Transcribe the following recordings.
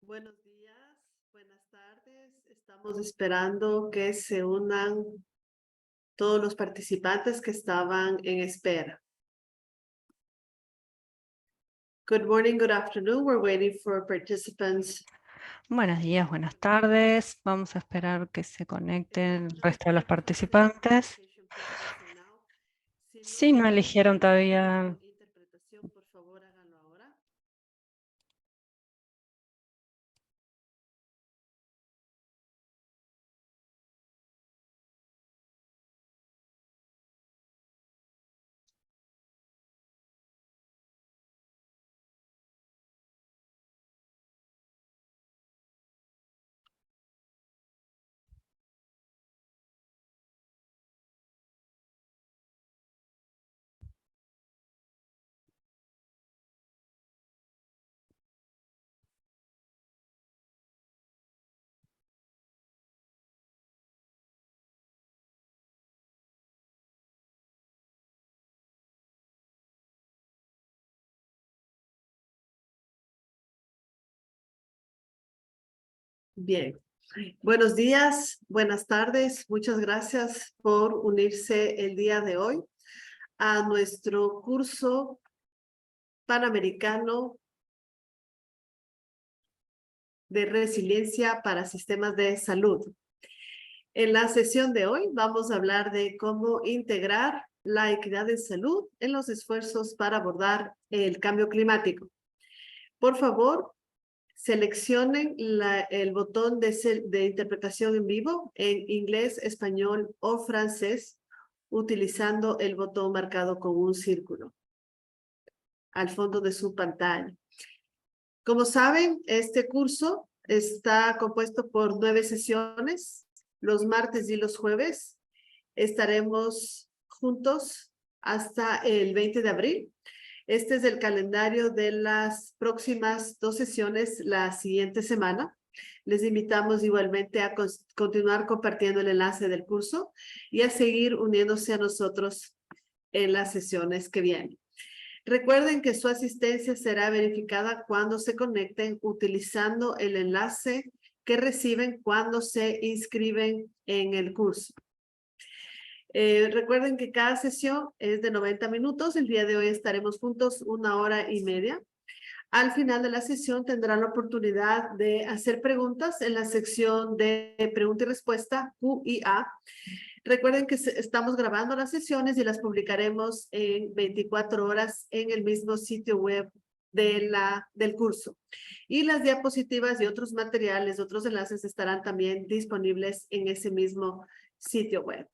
Buenos días, buenas tardes. Estamos esperando que se unan todos los participantes que estaban en espera. Good morning, good afternoon. We're waiting for participants. Buenos días, buenas tardes. Vamos a esperar que se conecten el resto de los participantes. Si no eligieron todavía. Interpretación, por favor, háganlo ahora. Bien. Buenos días, buenas tardes. Muchas gracias por unirse el día de hoy a nuestro curso panamericano de resiliencia para sistemas de salud. En la sesión de hoy vamos a hablar de cómo integrar la equidad en salud en los esfuerzos para abordar el cambio climático. Por favor, seleccionen el botón de interpretación en vivo en inglés, español o francés, utilizando el botón marcado con un círculo al fondo de su pantalla. Como saben, este curso está compuesto por 9 sesiones. Los martes y los jueves estaremos juntos hasta el 20 de abril. Este es el calendario de las próximas 2 sesiones la siguiente semana. Les invitamos igualmente a continuar compartiendo el enlace del curso y a seguir uniéndose a nosotros en las sesiones que vienen. Recuerden que su asistencia será verificada cuando se conecten utilizando el enlace que reciben cuando se inscriben en el curso. Recuerden que cada sesión es de 90 minutos. El día de hoy estaremos juntos 1 hora y media. Al final de la sesión tendrán la oportunidad de hacer preguntas en la sección de pregunta y respuesta Q y A. Recuerden que estamos grabando las sesiones y las publicaremos en 24 horas en el mismo sitio web del curso. Y las diapositivas y otros materiales, otros enlaces estarán también disponibles en ese mismo sitio web.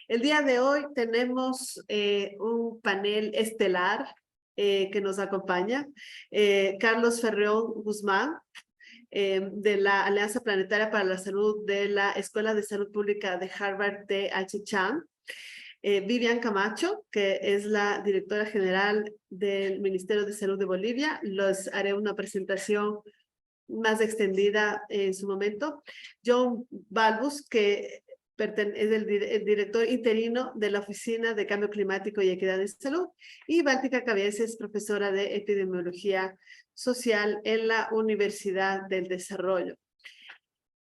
El día de hoy tenemos un panel estelar que nos acompaña. Carlos Ferreón Guzmán, de la Alianza Planetaria para la Salud de la Escuela de Salud Pública de Harvard T.H. Chan. Vivian Camacho, que es la directora general del Ministerio de Salud de Bolivia. Les haré una presentación más extendida en su momento. John Balbus, que es el director interino de la Oficina de Cambio Climático y Equidad de Salud, y Báltica Cabieces, profesora de Epidemiología Social en la Universidad del Desarrollo.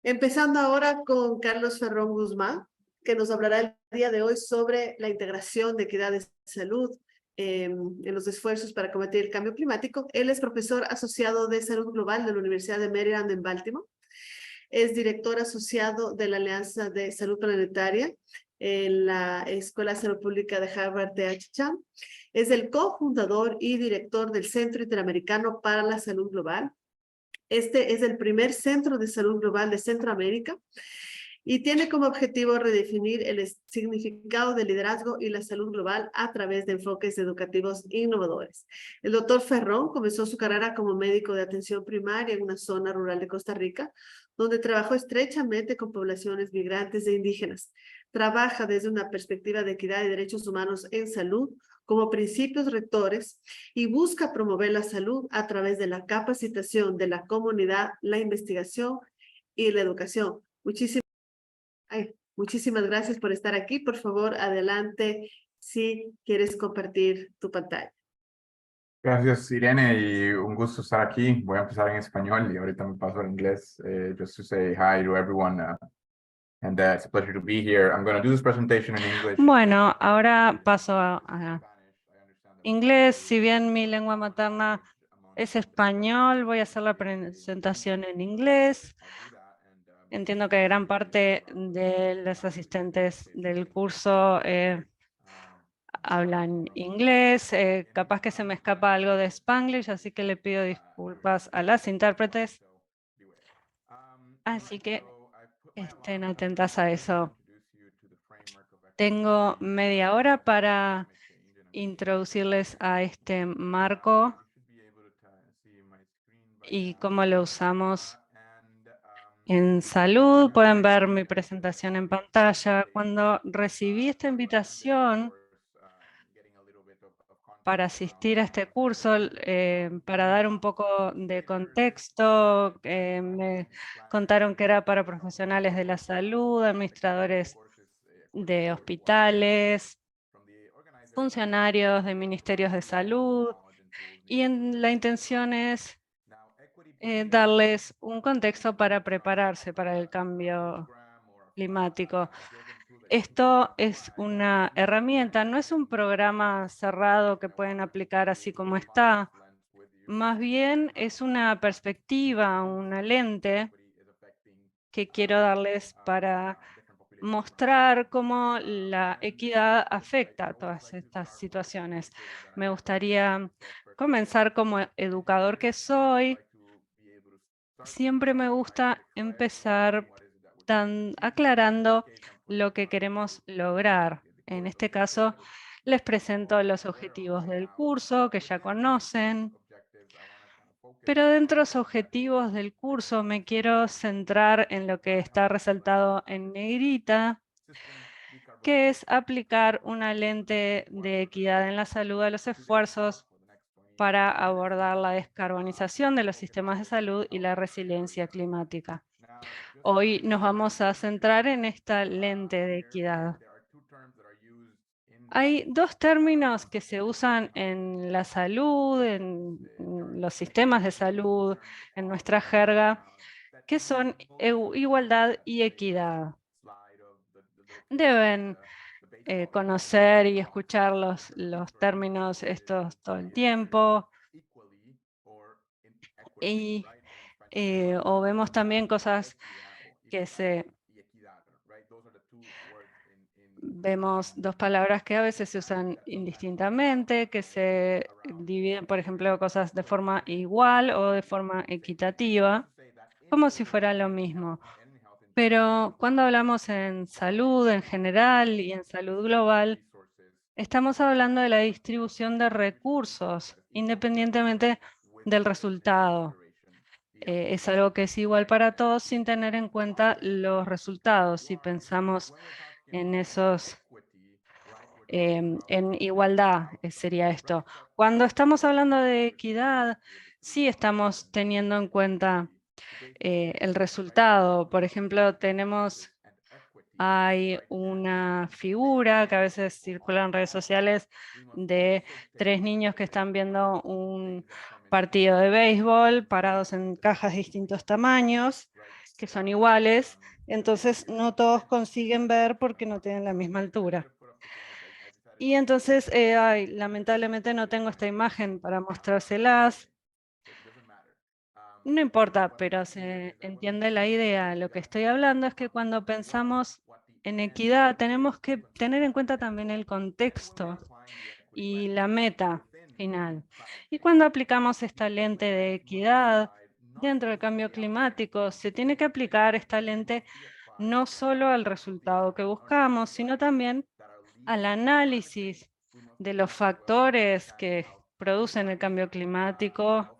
Empezando ahora con Carlos Ferrón Guzmán, que nos hablará el día de hoy sobre la integración de equidad de salud en los esfuerzos para combatir el cambio climático. Él es profesor asociado de salud global de la Universidad de Maryland en Baltimore. Es director asociado de la Alianza de Salud Planetaria en la Escuela de Salud Pública de Harvard T.H. Chan. Es el cofundador y director del Centro Interamericano para la Salud Global. Este es el primer centro de salud global de Centroamérica y tiene como objetivo redefinir el significado del liderazgo y la salud global a través de enfoques educativos innovadores. El doctor Ferrón comenzó su carrera como médico de atención primaria en una zona rural de Costa Rica, donde trabajó estrechamente con poblaciones migrantes e indígenas. Trabaja desde una perspectiva de equidad y derechos humanos en salud como principios rectores y busca promover la salud a través de la capacitación de la comunidad, la investigación y la educación. Muchísimas gracias por estar aquí. Por favor, adelante si quieres compartir tu pantalla. Gracias, Irene, y un gusto estar aquí. Voy a empezar en español y ahorita me paso al inglés. Just to say hi to everyone, and it's a pleasure to be here. I'm going to do this presentation in English. Bueno, ahora paso a inglés. Si bien mi lengua materna es español, voy a hacer la presentación en inglés. Entiendo que gran parte de los asistentes del curso hablan inglés. Capaz que se me escapa algo de Spanglish, así que le pido disculpas a las intérpretes. Así que estén atentas a eso. Tengo media hora para introducirles a este marco y cómo lo usamos en salud. Pueden ver mi presentación en pantalla. Cuando recibí esta invitación para asistir a este curso, para dar un poco de contexto, me contaron que era para profesionales de la salud, administradores de hospitales, funcionarios de ministerios de salud, y la intención es darles un contexto para prepararse para el cambio climático. Esto es una herramienta, no es un programa cerrado que pueden aplicar así como está. Más bien es una perspectiva, una lente que quiero darles para mostrar cómo la equidad afecta a todas estas situaciones. Me gustaría comenzar como educador que soy. Siempre me gusta empezar aclarando lo que queremos lograr. En este caso, les presento los objetivos del curso que ya conocen. Pero dentro de los objetivos del curso me quiero centrar en lo que está resaltado en negrita, que es aplicar una lente de equidad en la salud a los esfuerzos para abordar la descarbonización de los sistemas de salud y la resiliencia climática. Hoy nos vamos a centrar en esta lente de equidad. Hay dos términos que se usan en la salud, en los sistemas de salud, en nuestra jerga, que son igualdad y equidad. Deben conocer y escuchar los términos estos todo el tiempo. Y o vemos también cosas que vemos dos palabras que a veces se usan indistintamente, que se dividen, por ejemplo, cosas de forma igual o de forma equitativa, como si fuera lo mismo. Pero cuando hablamos en salud en general y en salud global, estamos hablando de la distribución de recursos, independientemente del resultado. Es algo que es igual para todos sin tener en cuenta los resultados. Si pensamos en esos, en igualdad, sería esto. Cuando estamos hablando de equidad, sí estamos teniendo en cuenta el resultado. Por ejemplo, hay una figura que a veces circula en redes sociales de 3 niños que están viendo un partido de béisbol parados en cajas de distintos tamaños, que son iguales. Entonces no todos consiguen ver porque no tienen la misma altura. Y entonces, lamentablemente no tengo esta imagen para mostrárselas. No importa, pero se entiende la idea. Lo que estoy hablando es que cuando pensamos en equidad tenemos que tener en cuenta también el contexto y la meta final. Y cuando aplicamos esta lente de equidad dentro del cambio climático, se tiene que aplicar esta lente no solo al resultado que buscamos, sino también al análisis de los factores que producen el cambio climático,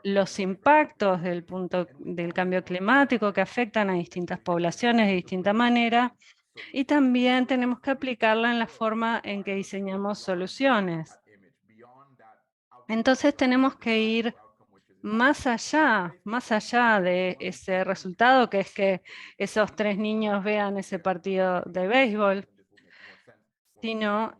los impactos del cambio climático que afectan a distintas poblaciones de distinta manera, y también tenemos que aplicarla en la forma en que diseñamos soluciones. Entonces tenemos que ir más allá de ese resultado, que es que esos 3 niños vean ese partido de béisbol. sino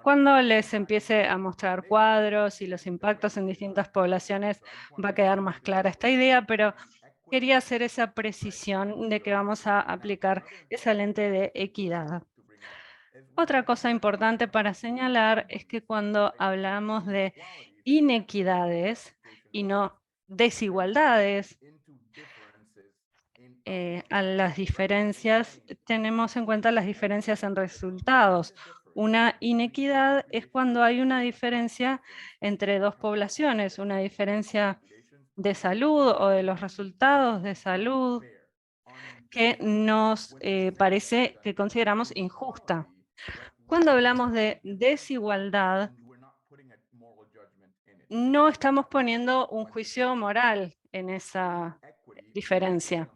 cuando les empiece a mostrar cuadros y los impactos en distintas poblaciones va a quedar más clara esta idea, pero quería hacer esa precisión de que vamos a aplicar esa lente de equidad. Otra cosa importante para señalar es que cuando hablamos de inequidades y no desigualdades, a las diferencias, tenemos en cuenta las diferencias en resultados. Una inequidad es cuando hay una diferencia entre dos poblaciones, una diferencia de salud o de los resultados de salud que nos parece que consideramos injusta. Cuando hablamos de desigualdad, no estamos poniendo un juicio moral en esa diferencia.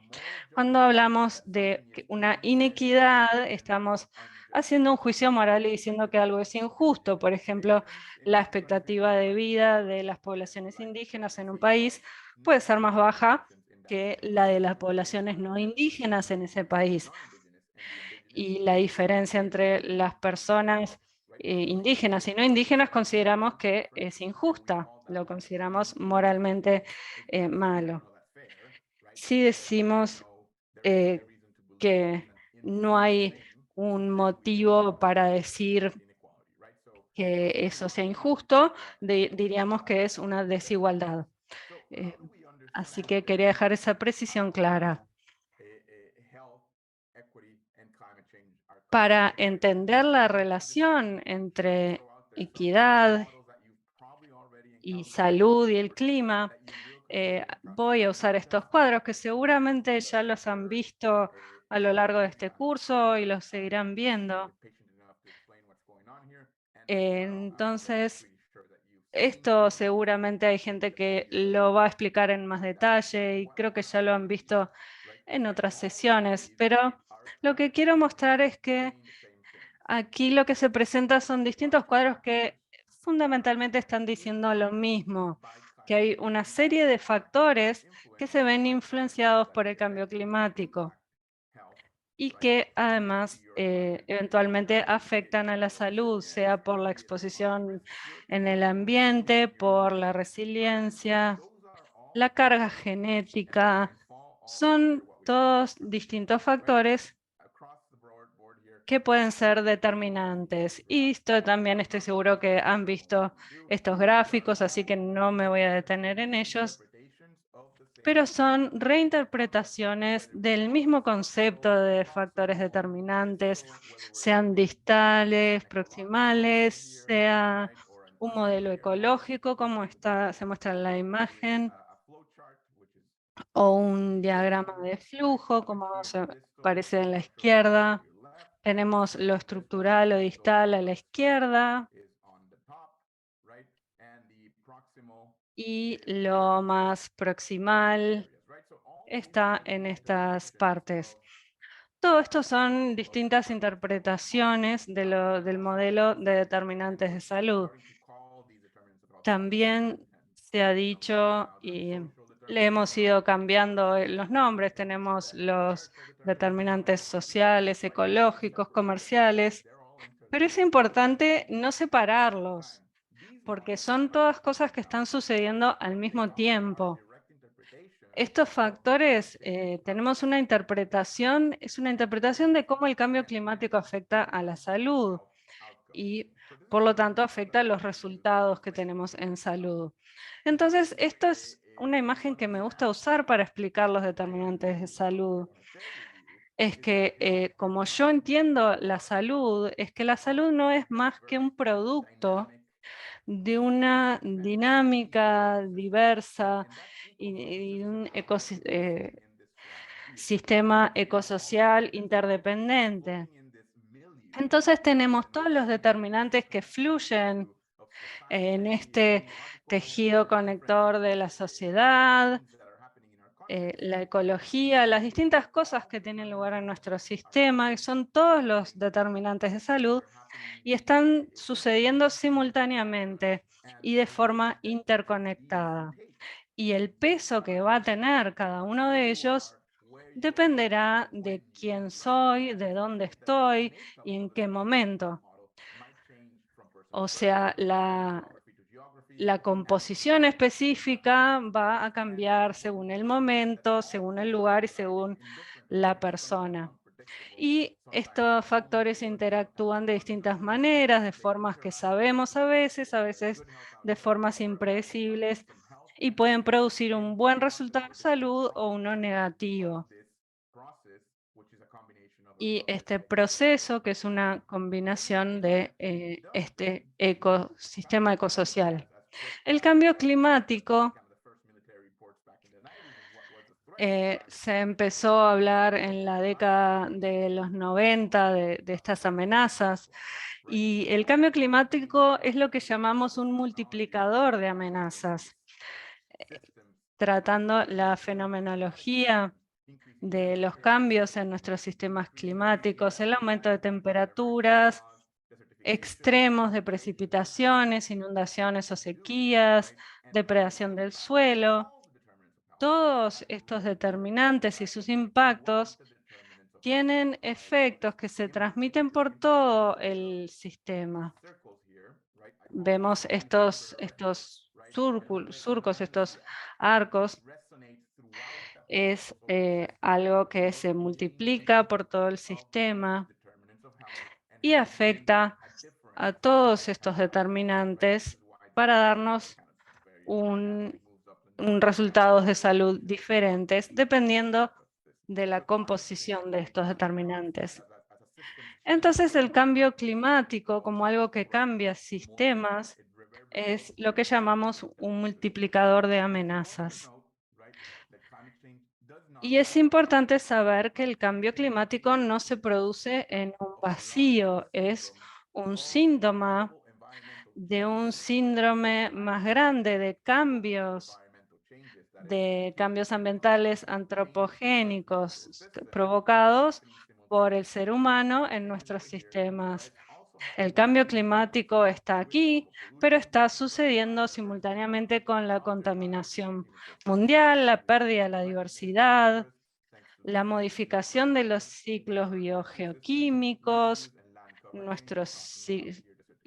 Cuando hablamos de una inequidad, estamos haciendo un juicio moral y diciendo que algo es injusto. Por ejemplo, la expectativa de vida de las poblaciones indígenas en un país puede ser más baja que la de las poblaciones no indígenas en ese país. Y la diferencia entre las personas indígenas y no indígenas consideramos que es injusta, lo consideramos moralmente malo. Si decimos que no hay un motivo para decir que eso sea injusto, diríamos que es una desigualdad. Así que quería dejar esa precisión clara. Para entender la relación entre equidad y salud y el clima, voy a usar estos cuadros que seguramente ya los han visto a lo largo de este curso y los seguirán viendo. Entonces, esto seguramente hay gente que lo va a explicar en más detalle y creo que ya lo han visto en otras sesiones, pero lo que quiero mostrar es que aquí lo que se presenta son distintos cuadros que fundamentalmente están diciendo lo mismo, que hay una serie de factores que se ven influenciados por el cambio climático y que además eventualmente afectan a la salud, sea por la exposición en el ambiente, por la resiliencia, la carga genética. Son todos distintos factores que pueden ser determinantes. Y esto también estoy seguro que han visto estos gráficos, así que no me voy a detener en ellos, pero son reinterpretaciones del mismo concepto de factores determinantes, sean distales, proximales, sea un modelo ecológico, como se muestra en la imagen, o un diagrama de flujo, como se aparece en la izquierda. Tenemos lo estructural o distal a la izquierda y lo más proximal está en estas partes. Todo esto son distintas interpretaciones del modelo de determinantes de salud. También se ha dicho y le hemos ido cambiando los nombres. Tenemos los determinantes sociales, ecológicos, comerciales, pero es importante no separarlos, porque son todas cosas que están sucediendo al mismo tiempo. Estos factores, tenemos una interpretación, es una interpretación de cómo el cambio climático afecta a la salud y por lo tanto afecta a los resultados que tenemos en salud. Entonces, esto es una imagen que me gusta usar para explicar los determinantes de salud. Es que como yo entiendo la salud, es que la salud no es más que un producto de una dinámica diversa y un sistema ecosocial interdependiente. Entonces tenemos todos los determinantes que fluyen en este tejido conector de la sociedad, la ecología, las distintas cosas que tienen lugar en nuestro sistema, que son todos los determinantes de salud y están sucediendo simultáneamente y de forma interconectada. Y el peso que va a tener cada uno de ellos dependerá de quién soy, de dónde estoy y en qué momento. O sea, la composición específica va a cambiar según el momento, según el lugar y según la persona. Y estos factores interactúan de distintas maneras, de formas que sabemos a veces de formas impredecibles, y pueden producir un buen resultado de salud o uno negativo. Y este proceso, que es una combinación de este ecosistema ecosocial. El cambio climático se empezó a hablar en la década de los 90 de estas amenazas, y el cambio climático es lo que llamamos un multiplicador de amenazas, tratando la fenomenología de los cambios en nuestros sistemas climáticos, el aumento de temperaturas, extremos de precipitaciones, inundaciones o sequías, depredación del suelo. Todos estos determinantes y sus impactos tienen efectos que se transmiten por todo el sistema. Vemos estos surcos, estos arcos. Es algo que se multiplica por todo el sistema y afecta a todos estos determinantes para darnos un resultados de salud diferentes dependiendo de la composición de estos determinantes. Entonces, el cambio climático, como algo que cambia sistemas, es lo que llamamos un multiplicador de amenazas. Y es importante saber que el cambio climático no se produce en un vacío, es un síntoma de un síndrome más grande de cambios ambientales antropogénicos provocados por el ser humano en nuestros sistemas. El cambio climático está aquí, pero está sucediendo simultáneamente con la contaminación mundial, la pérdida de la diversidad, la modificación de los ciclos biogeoquímicos, nuestros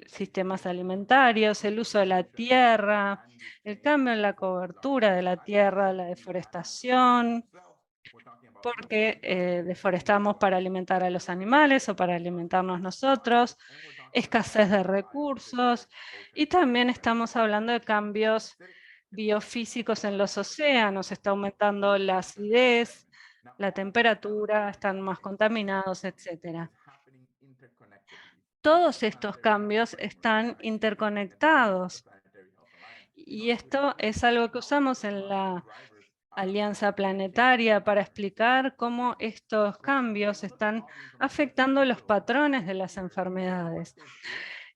sistemas alimentarios, el uso de la tierra, el cambio en la cobertura de la tierra, la deforestación, porque deforestamos para alimentar a los animales o para alimentarnos nosotros, escasez de recursos, y también estamos hablando de cambios biofísicos en los océanos. Está aumentando la acidez, la temperatura, están más contaminados, etc. Todos estos cambios están interconectados, y esto es algo que usamos en la Alianza Planetaria para explicar cómo estos cambios están afectando los patrones de las enfermedades.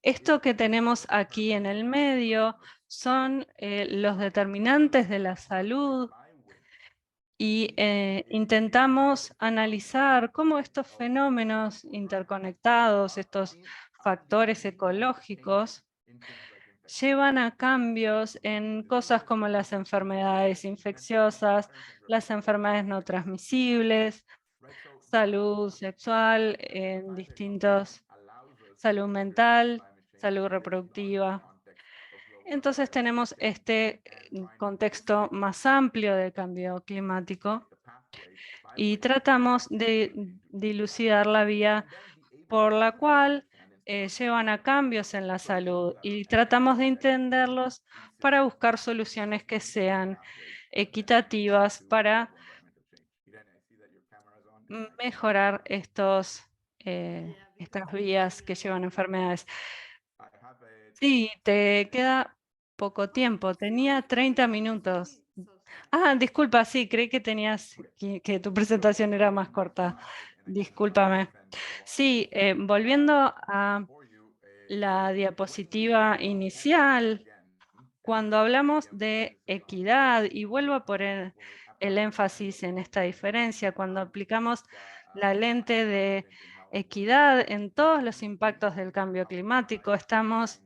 Esto que tenemos aquí en el medio son los determinantes de la salud, y intentamos analizar cómo estos fenómenos interconectados, estos factores ecológicos, llevan a cambios en cosas como las enfermedades infecciosas, las enfermedades no transmisibles, salud sexual en salud mental, salud reproductiva. Entonces tenemos este contexto más amplio del cambio climático y tratamos de dilucidar la vía por la cual llevan a cambios en la salud, y tratamos de entenderlos para buscar soluciones que sean equitativas para mejorar estas vías que llevan enfermedades. Sí, te queda poco tiempo. Tenía 30 minutos. Ah, disculpa, sí, creí que que tu presentación era más corta. Discúlpame. Sí, volviendo a la diapositiva inicial, cuando hablamos de equidad, y vuelvo a poner el énfasis en esta diferencia, cuando aplicamos la lente de equidad en todos los impactos del cambio climático, estamos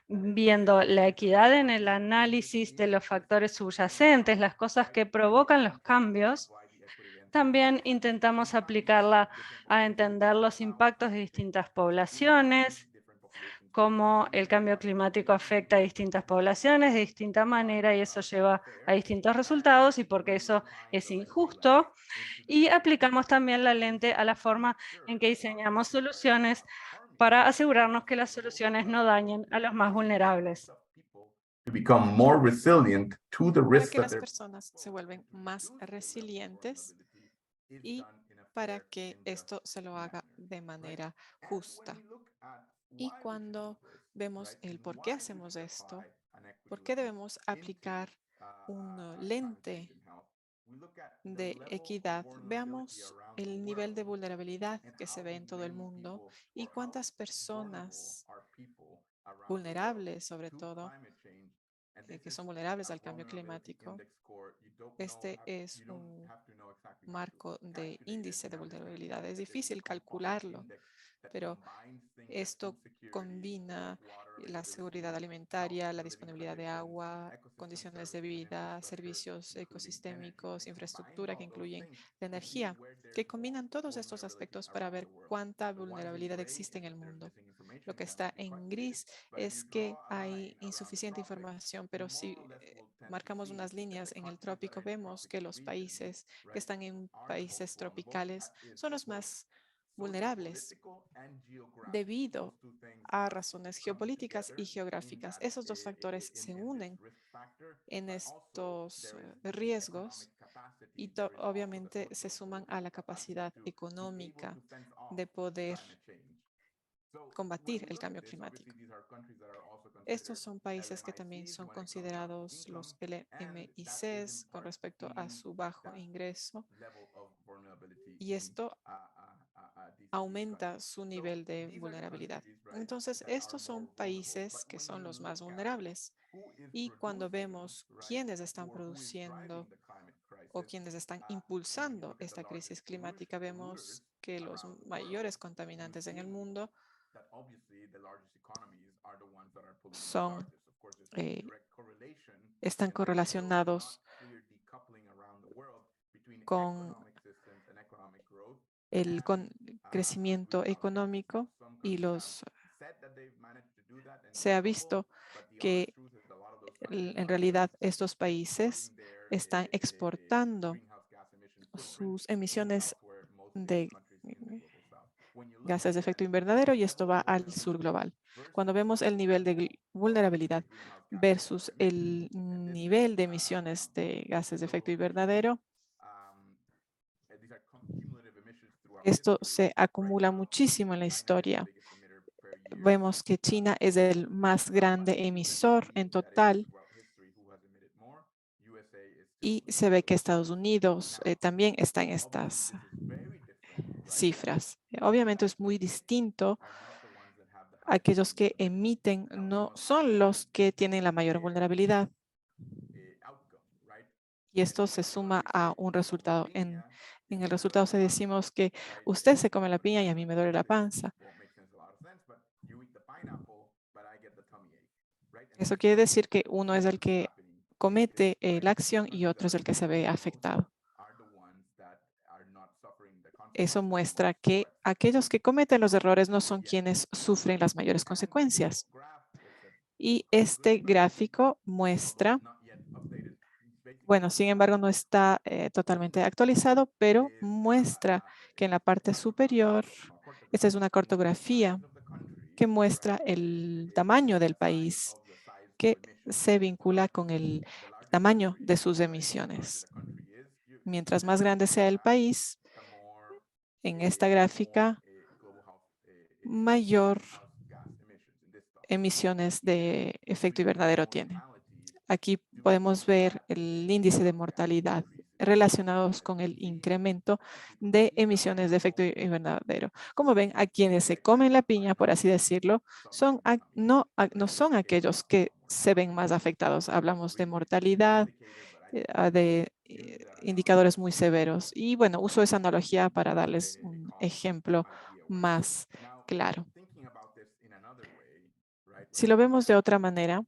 viendo la equidad en el análisis de los factores subyacentes, las cosas que provocan los cambios. También intentamos aplicarla a entender los impactos de distintas poblaciones, cómo el cambio climático afecta a distintas poblaciones de distinta manera y eso lleva a distintos resultados y porque eso es injusto. Y aplicamos también la lente a la forma en que diseñamos soluciones para asegurarnos que las soluciones no dañen a los más vulnerables. To become more resilient to the Para risks que that las they're personas se vuelven más resilientes y para que esto se lo haga de manera justa. Y cuando vemos el por qué hacemos esto, por qué debemos aplicar un lente de equidad, veamos el nivel de vulnerabilidad que se ve en todo el mundo y cuántas personas vulnerables, sobre todo, que son vulnerables al cambio climático. Este es un marco de índice de vulnerabilidad. Es difícil calcularlo, pero esto combina la seguridad alimentaria, la disponibilidad de agua, condiciones de vida, servicios ecosistémicos, infraestructura que incluyen la energía, que combinan todos estos aspectos para ver cuánta vulnerabilidad existe en el mundo. Lo que está en gris es que hay insuficiente información, pero si marcamos unas líneas en el trópico, vemos que los países que están en países tropicales son los más vulnerables debido a razones geopolíticas y geográficas. Esos dos factores se unen en estos riesgos y obviamente se suman a la capacidad económica de poder combatir el cambio climático. Estos son países que también son considerados los LMICs con respecto a su bajo ingreso y esto aumenta su nivel de vulnerabilidad. Entonces, estos son países que son los más vulnerables. Y cuando vemos quiénes están produciendo o quienes están impulsando esta crisis climática, vemos que los mayores contaminantes en el mundo son, están correlacionados con el crecimiento económico y se ha visto que en realidad estos países están exportando sus emisiones de gases de efecto invernadero y esto va al sur global. Cuando vemos el nivel de vulnerabilidad versus el nivel de emisiones de gases de efecto invernadero, esto se acumula muchísimo en la historia. Vemos que China es el más grande emisor en total y se ve que Estados Unidos también está en estas cifras. Obviamente es muy distinto. Aquellos que emiten no son los que tienen la mayor vulnerabilidad. Y esto se suma a un resultado. En el resultado se decimos que usted se come la piña y a mí me duele la panza. Eso quiere decir que uno es el que comete la acción y otro es el que se ve afectado. Eso muestra que aquellos que cometen los errores no son quienes sufren las mayores consecuencias. Y este gráfico muestra, bueno, sin embargo, no está totalmente actualizado, pero muestra que en la parte superior, esta es una cartografía que muestra el tamaño del país que se vincula con el tamaño de sus emisiones. Mientras más grande sea el país, en esta gráfica, mayor emisiones de efecto invernadero tiene. Aquí podemos ver el índice de mortalidad relacionados con el incremento de emisiones de efecto invernadero. Como ven, a quienes se comen la piña, por así decirlo, no son aquellos que se ven más afectados. Hablamos de mortalidad, de indicadores muy severos. Y bueno, uso esa analogía para darles un ejemplo más claro. Si lo vemos de otra manera,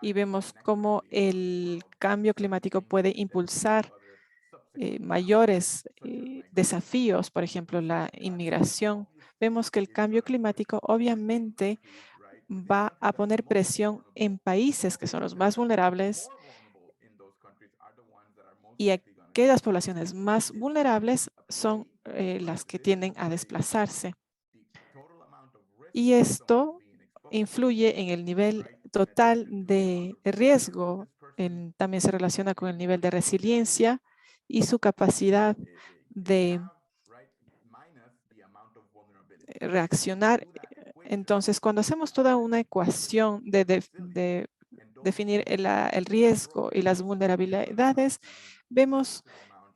y vemos cómo el cambio climático puede impulsar mayores desafíos, por ejemplo, la inmigración, vemos que el cambio climático obviamente va a poner presión en países que son los más vulnerables, y aquellas poblaciones más vulnerables son las que tienden a desplazarse. Y esto influye en el nivel total de riesgo. También se relaciona con el nivel de resiliencia y su capacidad de reaccionar. Entonces, cuando hacemos toda una ecuación de definir el riesgo y las vulnerabilidades, vemos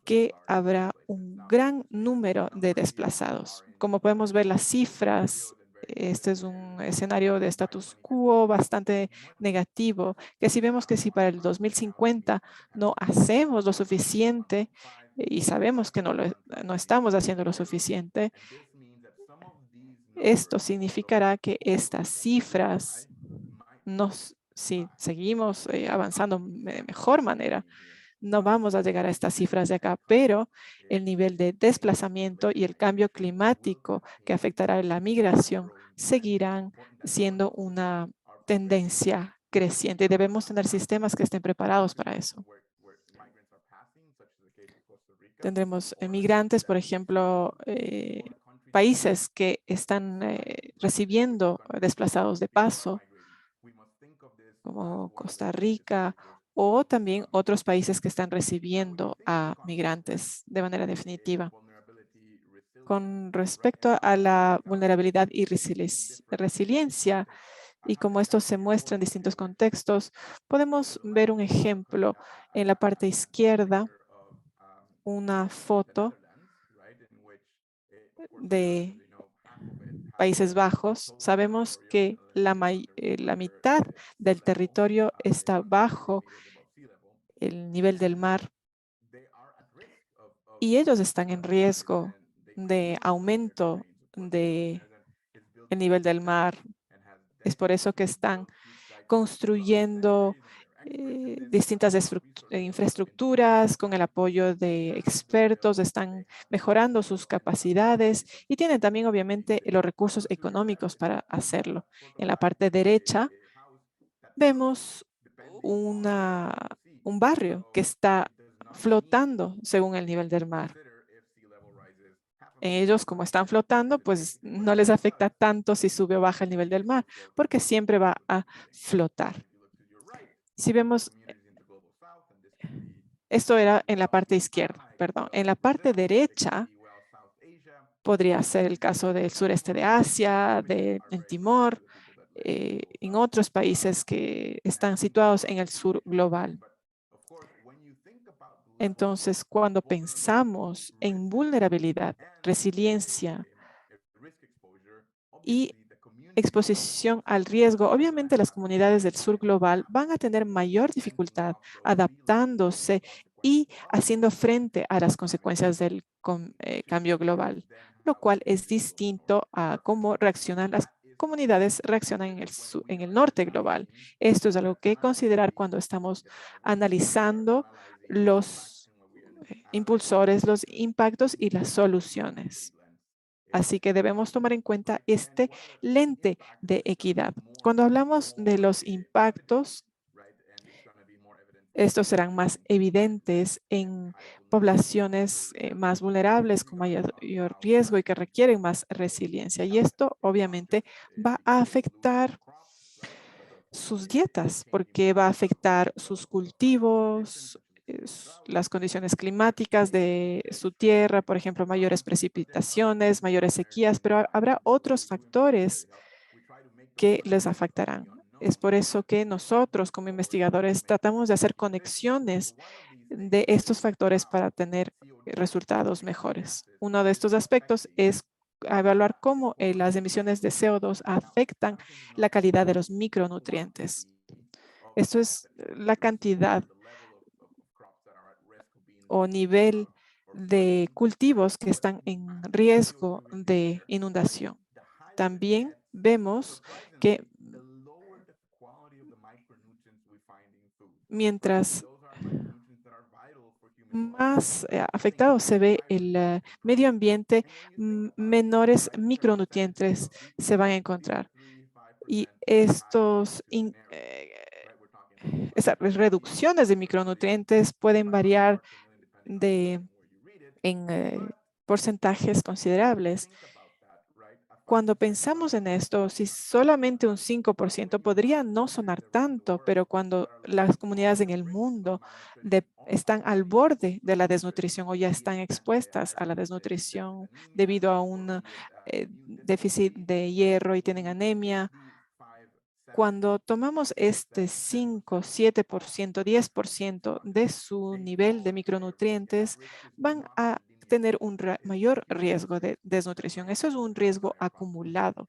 que habrá un gran número de desplazados. Como podemos ver las cifras, este es un escenario de status quo bastante negativo, que si vemos que si para el 2050 no hacemos lo suficiente, y sabemos que no estamos haciendo lo suficiente, esto significará que estas cifras, si seguimos avanzando de mejor manera, no vamos a llegar a estas cifras de acá, pero el nivel de desplazamiento y el cambio climático que afectará la migración seguirán siendo una tendencia creciente y debemos tener sistemas que estén preparados para eso. Tendremos migrantes, por ejemplo, países que están recibiendo desplazados de paso, como Costa Rica, o también otros países que están recibiendo a migrantes de manera definitiva. Con respecto a la vulnerabilidad y resiliencia, y como esto se muestra en distintos contextos, podemos ver un ejemplo en la parte izquierda, una foto de Países Bajos. Sabemos que la mitad del territorio está bajo el nivel del mar y ellos están en riesgo de aumento del nivel del mar. Es por eso que están construyendo distintas infraestructuras con el apoyo de expertos, están mejorando sus capacidades y tienen también obviamente los recursos económicos para hacerlo. En la parte derecha vemos un barrio que está flotando según el nivel del mar. Ellos, como están flotando, pues no les afecta tanto si sube o baja el nivel del mar, porque siempre va a flotar. Si vemos, esto era en la parte izquierda, perdón. En la parte derecha podría ser el caso del sureste de Asia, en Timor, en otros países que están situados en el sur global. Entonces, cuando pensamos en vulnerabilidad, resiliencia y exposición al riesgo, obviamente las comunidades del sur global van a tener mayor dificultad adaptándose y haciendo frente a las consecuencias del cambio global, lo cual es distinto a cómo reaccionan las comunidades reaccionan en el norte global. Esto es algo que considerar cuando estamos analizando los impulsores, los impactos y las soluciones. Así que debemos tomar en cuenta este lente de equidad. Cuando hablamos de los impactos, estos serán más evidentes en poblaciones más vulnerables, con mayor riesgo y que requieren más resiliencia. Y esto obviamente va a afectar sus dietas, porque va a afectar sus cultivos, las condiciones climáticas de su tierra, por ejemplo, mayores precipitaciones, mayores sequías, pero habrá otros factores que les afectarán. Es por eso que nosotros como investigadores tratamos de hacer conexiones de estos factores para tener resultados mejores. Uno de estos aspectos es evaluar cómo las emisiones de CO2 afectan la calidad de los micronutrientes. Esto es la cantidad o nivel de cultivos que están en riesgo de inundación. También vemos que mientras más afectado se ve el medio ambiente, menores micronutrientes se van a encontrar. Y esas reducciones de micronutrientes pueden variar en porcentajes considerables. Cuando pensamos en esto, si solamente un 5% podría no sonar tanto, pero cuando las comunidades en el mundo están al borde de la desnutrición o ya están expuestas a la desnutrición debido a un déficit de hierro y tienen anemia, cuando tomamos este 5, 7%, 10% de su nivel de micronutrientes, van a tener un mayor riesgo de desnutrición. Eso es un riesgo acumulado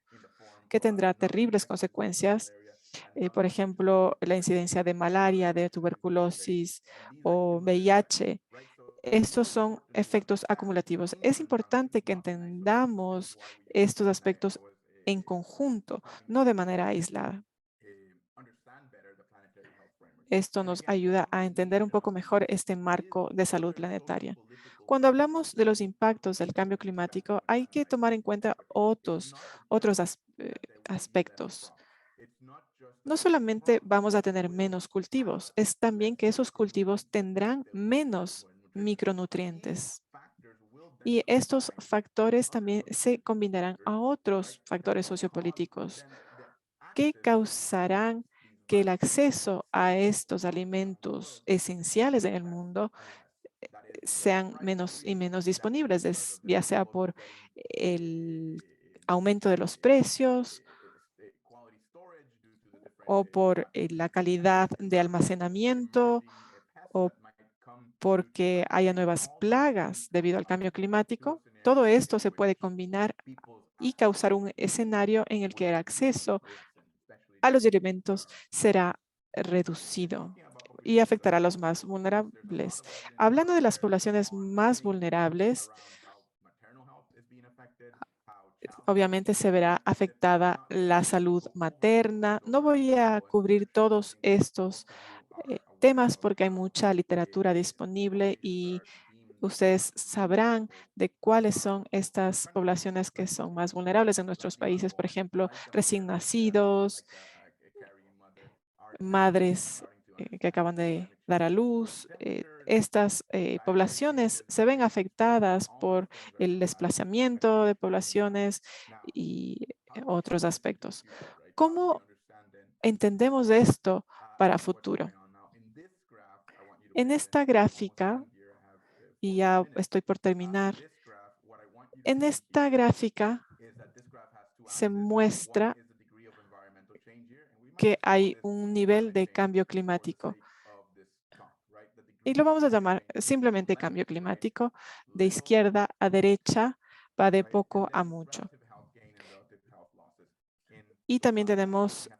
que tendrá terribles consecuencias. Por ejemplo, la incidencia de malaria, de tuberculosis o VIH. Estos son efectos acumulativos. Es importante que entendamos estos aspectos en conjunto, no de manera aislada. Esto nos ayuda a entender un poco mejor este marco de salud planetaria. Cuando hablamos de los impactos del cambio climático, hay que tomar en cuenta otros aspectos. No solamente vamos a tener menos cultivos, es también que esos cultivos tendrán menos micronutrientes. Y estos factores también se combinarán a otros factores sociopolíticos que causarán que el acceso a estos alimentos esenciales en el mundo sean menos y menos disponibles, ya sea por el aumento de los precios o por la calidad de almacenamiento o porque haya nuevas plagas debido al cambio climático. Todo esto se puede combinar y causar un escenario en el que el acceso a los alimentos será reducido y afectará a los más vulnerables. Hablando de las poblaciones más vulnerables, obviamente se verá afectada la salud materna. No voy a cubrir todos estos temas porque hay mucha literatura disponible y ustedes sabrán de cuáles son estas poblaciones que son más vulnerables en nuestros países, por ejemplo, recién nacidos, madres que acaban de dar a luz. Estas poblaciones se ven afectadas por el desplazamiento de poblaciones y otros aspectos. ¿Cómo entendemos esto para futuro? En esta gráfica, y ya estoy por terminar, en esta gráfica se muestra que hay un nivel de cambio climático. Y lo vamos a llamar simplemente cambio climático. De izquierda a derecha va de poco a mucho. Y también tenemos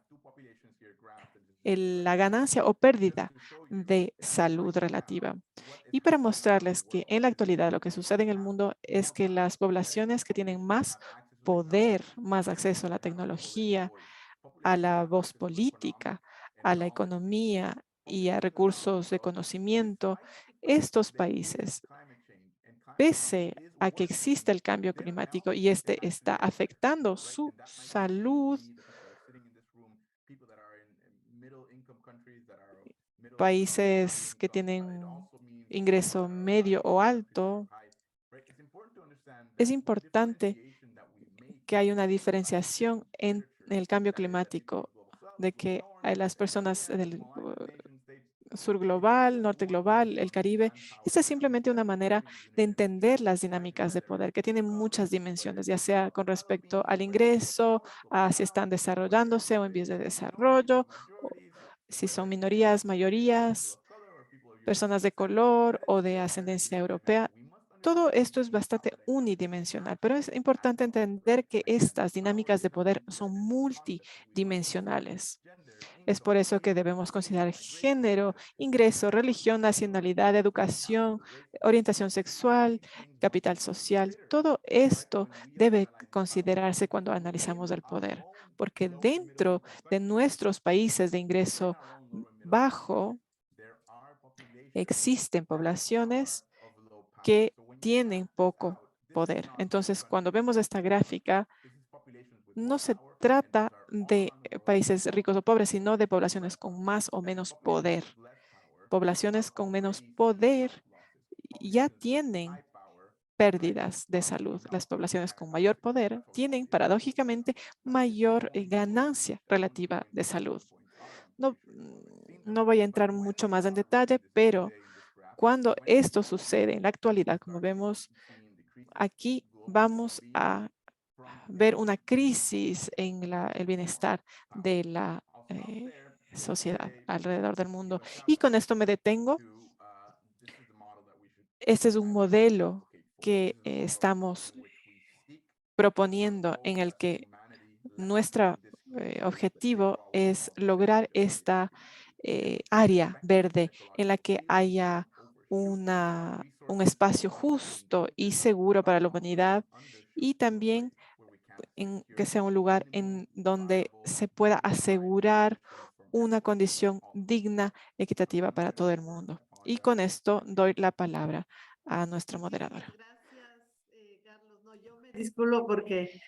la ganancia o pérdida de salud relativa. Y para mostrarles que en la actualidad lo que sucede en el mundo es que las poblaciones que tienen más poder, más acceso a la tecnología, a la voz política, a la economía y a recursos de conocimiento, estos países, pese a que existe el cambio climático y este está afectando su salud, países que tienen ingreso medio o alto, es importante que hay una diferenciación en el cambio climático, de que hay las personas del sur global, norte global, el Caribe. Esta es simplemente una manera de entender las dinámicas de poder que tienen muchas dimensiones, ya sea con respecto al ingreso, a si están desarrollándose o en vías de desarrollo, o si son minorías, mayorías, personas de color o de ascendencia europea. Todo esto es bastante unidimensional, pero es importante entender que estas dinámicas de poder son multidimensionales. Es por eso que debemos considerar género, ingreso, religión, nacionalidad, educación, orientación sexual, capital social. Todo esto debe considerarse cuando analizamos el poder, porque dentro de nuestros países de ingreso bajo, existen poblaciones que tienen poco poder. Entonces, cuando vemos esta gráfica, no se trata de países ricos o pobres, sino de poblaciones con más o menos poder. Poblaciones con menos poder ya tienen pérdidas de salud. Las poblaciones con mayor poder tienen paradójicamente mayor ganancia relativa de salud. No voy a entrar mucho más en detalle, pero cuando esto sucede en la actualidad, como vemos aquí, vamos a ver una crisis en el bienestar de la sociedad alrededor del mundo. Y con esto me detengo. Este es un modelo que estamos proponiendo en el que nuestro objetivo es lograr esta área verde en la que haya un espacio justo y seguro para la humanidad y también que sea un lugar en donde se pueda asegurar una condición digna, equitativa para todo el mundo. Y con esto doy la palabra a nuestra moderadora. Gracias, Carlos. No, yo me disculpo porque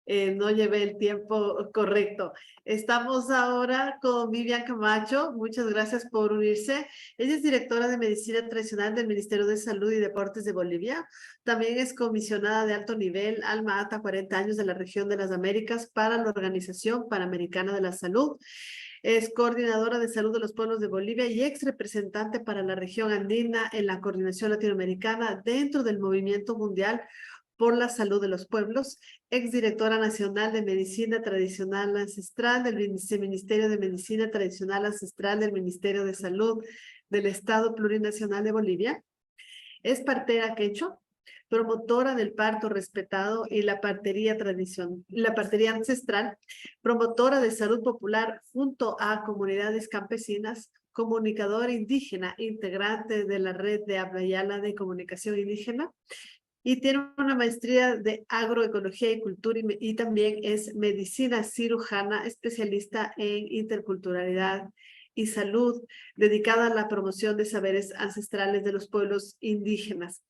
no llevé el tiempo correcto. Estamos ahora con Vivian Camacho. Muchas gracias por unirse. Ella es directora de Medicina Tradicional del Ministerio de Salud y Deportes de Bolivia. También es comisionada de alto nivel, Alma Ata, 40 años de la región de las Américas para la Organización Panamericana de la Salud. Es coordinadora de salud de los pueblos de Bolivia y ex representante para la región andina en la Coordinación Latinoamericana dentro del Movimiento Mundial por la Salud de los Pueblos, exdirectora nacional de Medicina Tradicional Ancestral del Ministerio de Medicina Tradicional Ancestral del Ministerio de Salud del Estado Plurinacional de Bolivia. Es partera quechua, promotora del parto respetado y la partería ancestral, promotora de salud popular junto a comunidades campesinas, comunicadora indígena, integrante de la red de Habla de comunicación indígena, y tiene una maestría de agroecología y cultura y también es medicina cirujana, especialista en interculturalidad y salud, dedicada a la promoción de saberes ancestrales de los pueblos indígenas.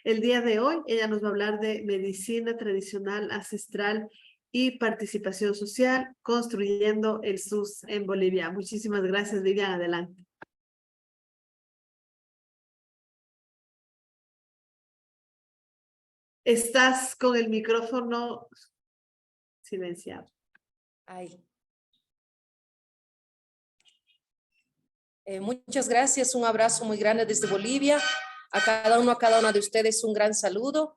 El día de hoy ella nos va a hablar de medicina tradicional ancestral y participación social, construyendo el SUS en Bolivia. Muchísimas gracias, Vivian. Adelante. Estás con el micrófono silenciado. Ahí. Muchas gracias, un abrazo muy grande desde Bolivia. A cada una de ustedes un gran saludo.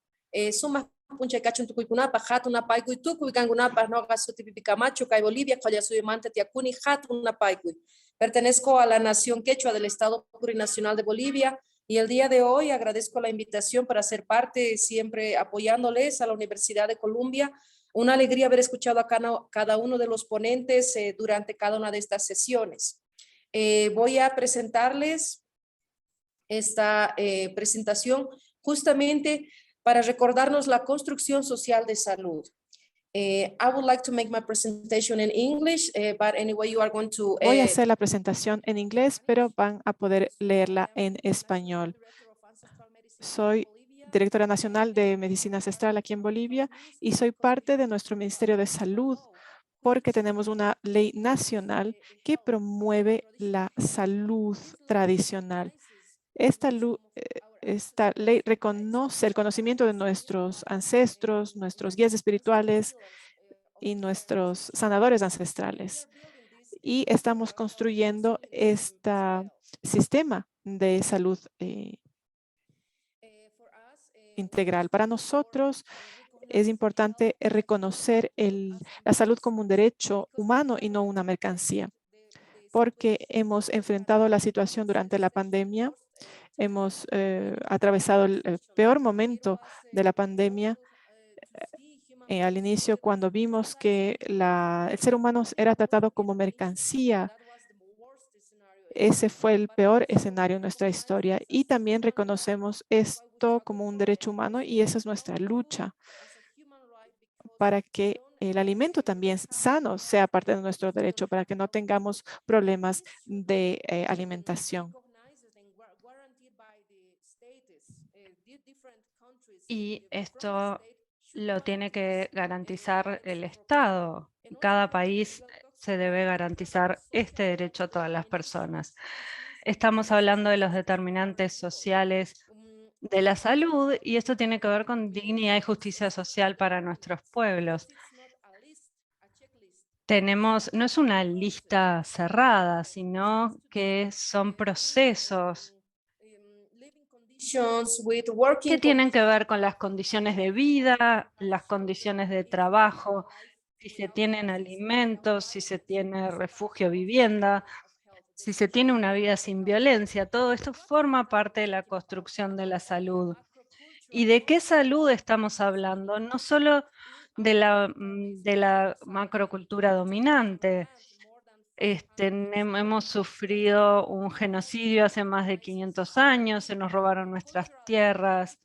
Suma punche cacho tucuicunapa, hatuna paicu y tucu y gangunapa, no gasuti pipicamacho, kai Bolivia, coya suyamante tiacuni, hatuna paicu. Pertenezco a la nación quechua del Estado Plurinacional de Bolivia y el día de hoy agradezco la invitación para ser parte, siempre apoyándoles a la Universidad de Columbia. Una alegría haber escuchado a cada uno de los ponentes durante cada una de estas sesiones. Voy a presentarles esta presentación justamente para recordarnos la construcción social de salud. I would like to make my presentation in English, but anyway, you are going to... Voy a hacer la presentación en inglés, pero van a poder leerla en español. Soy directora nacional de Medicina Ancestral aquí en Bolivia y soy parte de nuestro Ministerio de Salud porque tenemos una ley nacional que promueve la salud tradicional. Esta ley reconoce el conocimiento de nuestros ancestros, nuestros guías espirituales y nuestros sanadores ancestrales. Y estamos construyendo este sistema de salud integral. Para nosotros es importante reconocer la salud como un derecho humano y no una mercancía, porque hemos enfrentado la situación durante la pandemia. Hemos atravesado el peor momento de la pandemia al inicio, cuando vimos que el ser humano era tratado como mercancía. Ese fue el peor escenario en nuestra historia y también reconocemos esto como un derecho humano y esa es nuestra lucha para que el alimento también sano sea parte de nuestro derecho, para que no tengamos problemas de alimentación. Y esto lo tiene que garantizar el Estado. Cada país se debe garantizar este derecho a todas las personas. Estamos hablando de los determinantes sociales de la salud y esto tiene que ver con dignidad y justicia social para nuestros pueblos. No es una lista cerrada, sino que son procesos que tienen que ver con las condiciones de vida, las condiciones de trabajo, si se tienen alimentos, si se tiene refugio, vivienda, si se tiene una vida sin violencia. Todo esto forma parte de la construcción de la salud. ¿Y de qué salud estamos hablando? No solo de la macrocultura dominante. Hemos sufrido un genocidio hace más de 500 años, se nos robaron nuestras tierras.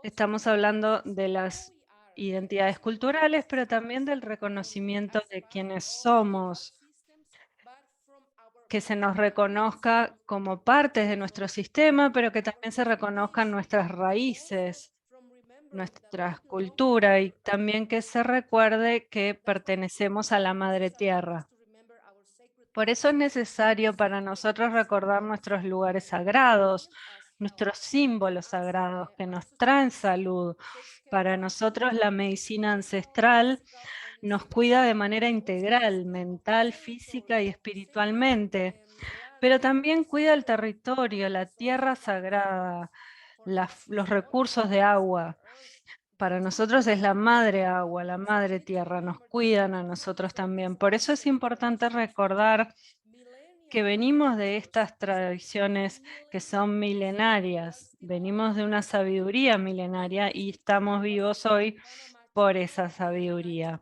Estamos hablando de las identidades culturales, pero también del reconocimiento de quienes somos, que se nos reconozca como partes de nuestro sistema, pero que también se reconozcan nuestras raíces, nuestra cultura y también que se recuerde que pertenecemos a la Madre Tierra. Por eso es necesario para nosotros recordar nuestros lugares sagrados, nuestros símbolos sagrados que nos traen salud. Para nosotros la medicina ancestral nos cuida de manera integral, mental, física y espiritualmente, pero también cuida el territorio, la tierra sagrada, los recursos de agua. Para nosotros es la madre agua, la madre tierra, nos cuidan a nosotros también. Por eso es importante recordar que venimos de estas tradiciones que son milenarias, venimos de una sabiduría milenaria y estamos vivos hoy por esa sabiduría.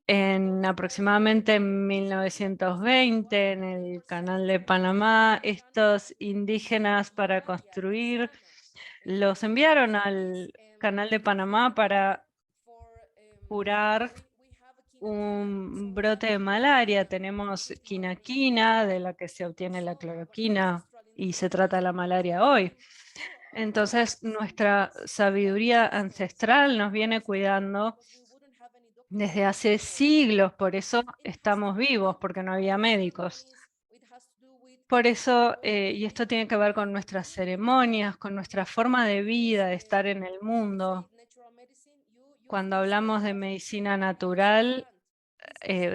En aproximadamente 1920, en el Canal de Panamá, estos indígenas para construir los enviaron al Canal de Panamá para curar un brote de malaria. Tenemos quinaquina, de la que se obtiene la cloroquina y se trata la malaria hoy. Entonces, nuestra sabiduría ancestral nos viene cuidando desde hace siglos, por eso estamos vivos, porque no había médicos. Por eso, y esto tiene que ver con nuestras ceremonias, con nuestra forma de vida, de estar en el mundo. Cuando hablamos de medicina natural,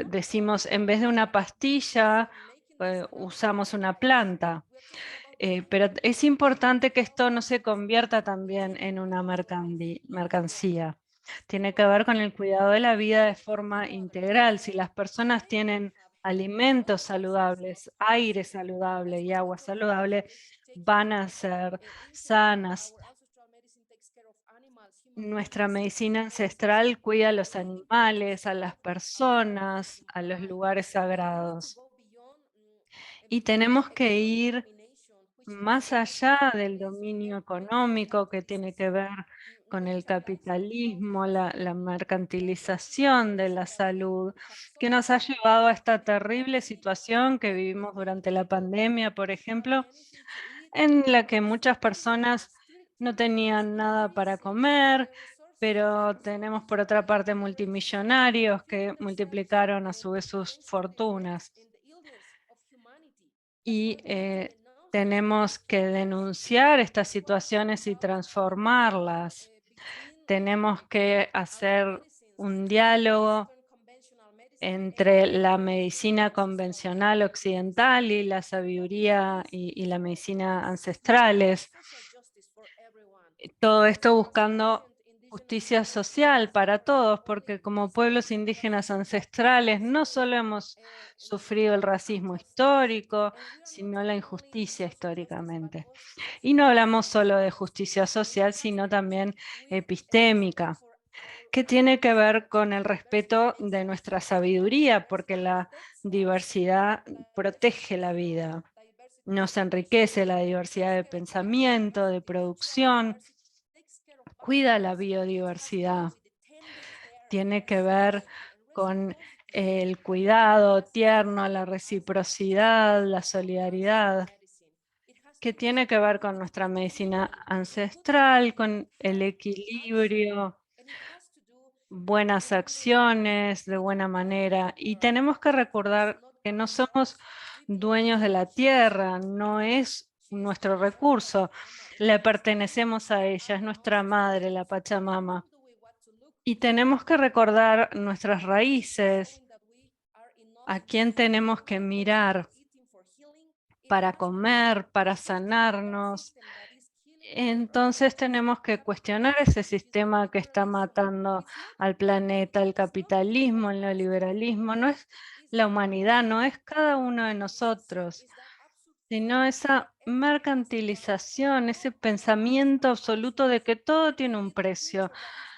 decimos, en vez de una pastilla, usamos una planta. Pero es importante que esto no se convierta también en una mercancía. Tiene que ver con el cuidado de la vida de forma integral. Si las personas tienen alimentos saludables, aire saludable y agua saludable, van a ser sanas. Nuestra medicina ancestral cuida a los animales, a las personas, a los lugares sagrados. Y tenemos que ir más allá del dominio económico que tiene que ver con el capitalismo, la mercantilización de la salud, que nos ha llevado a esta terrible situación que vivimos durante la pandemia, por ejemplo, en la que muchas personas no tenían nada para comer, pero tenemos por otra parte multimillonarios que multiplicaron a su vez sus fortunas. Y tenemos que denunciar estas situaciones y transformarlas. Tenemos que hacer un diálogo entre la medicina convencional occidental y la sabiduría y la medicina ancestrales. Todo esto buscando justicia social para todos, porque como pueblos indígenas ancestrales no solo hemos sufrido el racismo histórico, sino la injusticia históricamente. Y no hablamos solo de justicia social, sino también epistémica, que tiene que ver con el respeto de nuestra sabiduría, porque la diversidad protege la vida, nos enriquece la diversidad de pensamiento, de producción, cuida la biodiversidad. Tiene que ver con el cuidado tierno, la reciprocidad, la solidaridad. que tiene que ver con nuestra medicina ancestral, con el equilibrio, buenas acciones de buena manera. Y tenemos que recordar que no somos dueños de la tierra, no es nuestro recurso, le pertenecemos a ella, es nuestra madre, la Pachamama. Y tenemos que recordar nuestras raíces, a quién tenemos que mirar para comer, para sanarnos. Entonces tenemos que cuestionar ese sistema que está matando al planeta, el capitalismo, el neoliberalismo. No es la humanidad, no es cada uno de nosotros, sino esa mercantilización, ese pensamiento absoluto de que todo tiene un precio.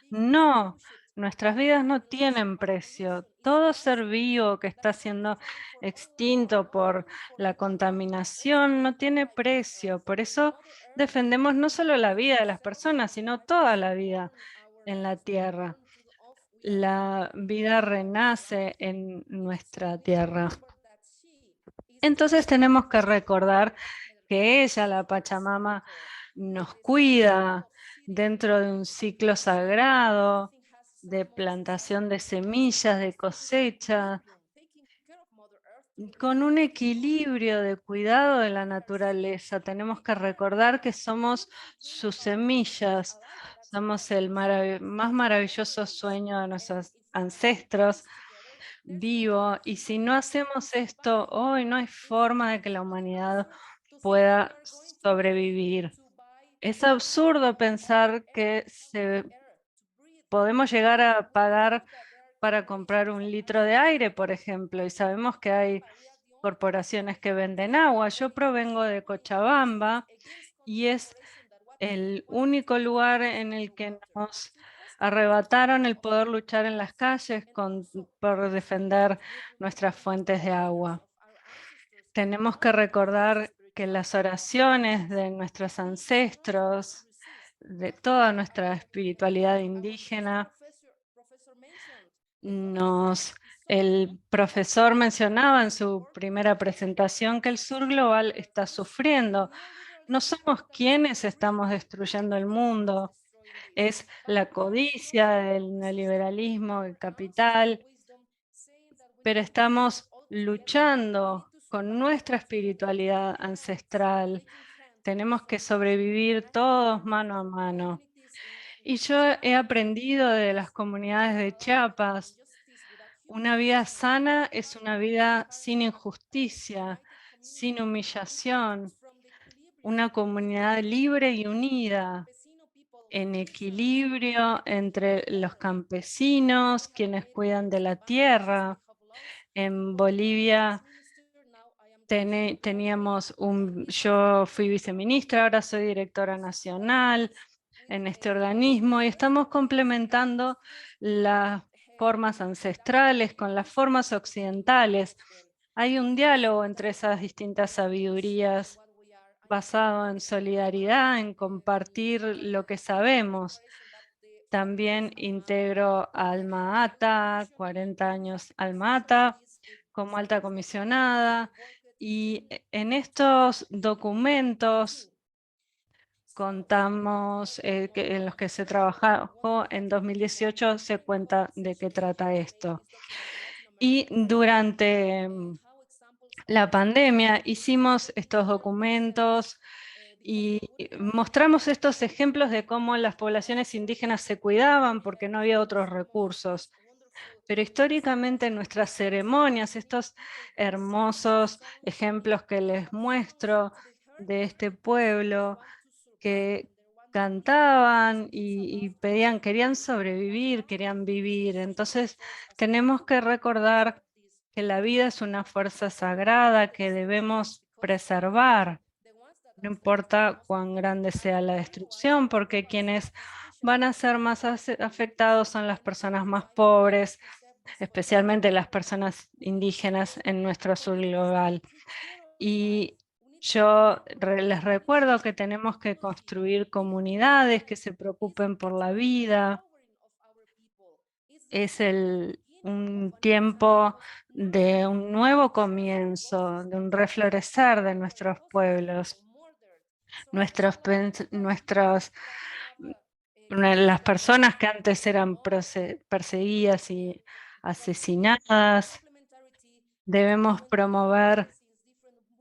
No, nuestras vidas no tienen precio. Todo ser vivo que está siendo extinto por la contaminación no tiene precio. Por eso defendemos no solo la vida de las personas, sino toda la vida en la tierra. La vida renace en nuestra tierra. Entonces tenemos que recordar que ella, la Pachamama, nos cuida dentro de un ciclo sagrado de plantación de semillas, de cosecha, con un equilibrio de cuidado de la naturaleza. Tenemos que recordar que somos sus semillas, somos el más maravilloso sueño de nuestros ancestros vivo, y si no hacemos esto hoy, no hay forma de que la humanidad pueda sobrevivir. Es absurdo pensar que podemos llegar a pagar para comprar un litro de aire, por ejemplo, y sabemos que hay corporaciones que venden agua. Yo provengo de Cochabamba y es el único lugar en el que nos arrebataron el poder luchar en las calles por defender nuestras fuentes de agua. Tenemos que recordar que las oraciones de nuestros ancestros, de toda nuestra espiritualidad indígena, el profesor mencionaba en su primera presentación que el sur global está sufriendo. No somos quienes estamos destruyendo el mundo, es la codicia, el neoliberalismo, el capital, pero estamos luchando con nuestra espiritualidad ancestral. Tenemos que sobrevivir todos mano a mano. Y yo he aprendido de las comunidades de Chiapas, una vida sana es una vida sin injusticia, sin humillación, una comunidad libre y unida, en equilibrio entre los campesinos, quienes cuidan de la tierra. En Bolivia yo fui viceministra, ahora soy directora nacional en este organismo y estamos complementando las formas ancestrales con las formas occidentales. Hay un diálogo entre esas distintas sabidurías basado en solidaridad, en compartir lo que sabemos. También integro a Alma Ata, 40 años Alma Ata, como alta comisionada, y en estos documentos contamos en los que se trabajó en 2018, se cuenta de qué trata esto. Y durante la pandemia hicimos estos documentos y mostramos estos ejemplos de cómo las poblaciones indígenas se cuidaban porque no había otros recursos. Pero históricamente en nuestras ceremonias, estos hermosos ejemplos que les muestro de este pueblo que cantaban y pedían, querían sobrevivir, querían vivir. Entonces tenemos que recordar que la vida es una fuerza sagrada que debemos preservar. No importa cuán grande sea la destrucción, porque quienes van a ser más afectados son las personas más pobres, especialmente las personas indígenas en nuestro sur global. Y yo les recuerdo que tenemos que construir comunidades que se preocupen por la vida. Es un tiempo de un nuevo comienzo, de un reflorecer de nuestros pueblos. las personas que antes eran perseguidas y asesinadas. Debemos promover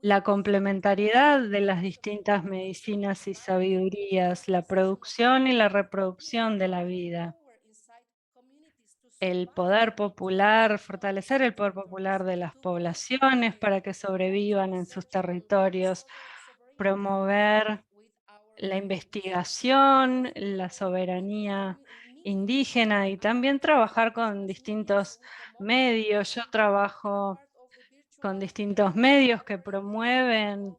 la complementariedad de las distintas medicinas y sabidurías, la producción y la reproducción de la vida. El poder popular, fortalecer el poder popular de las poblaciones para que sobrevivan en sus territorios, promover la investigación, la soberanía indígena y también trabajar con distintos medios. Yo trabajo con distintos medios que promueven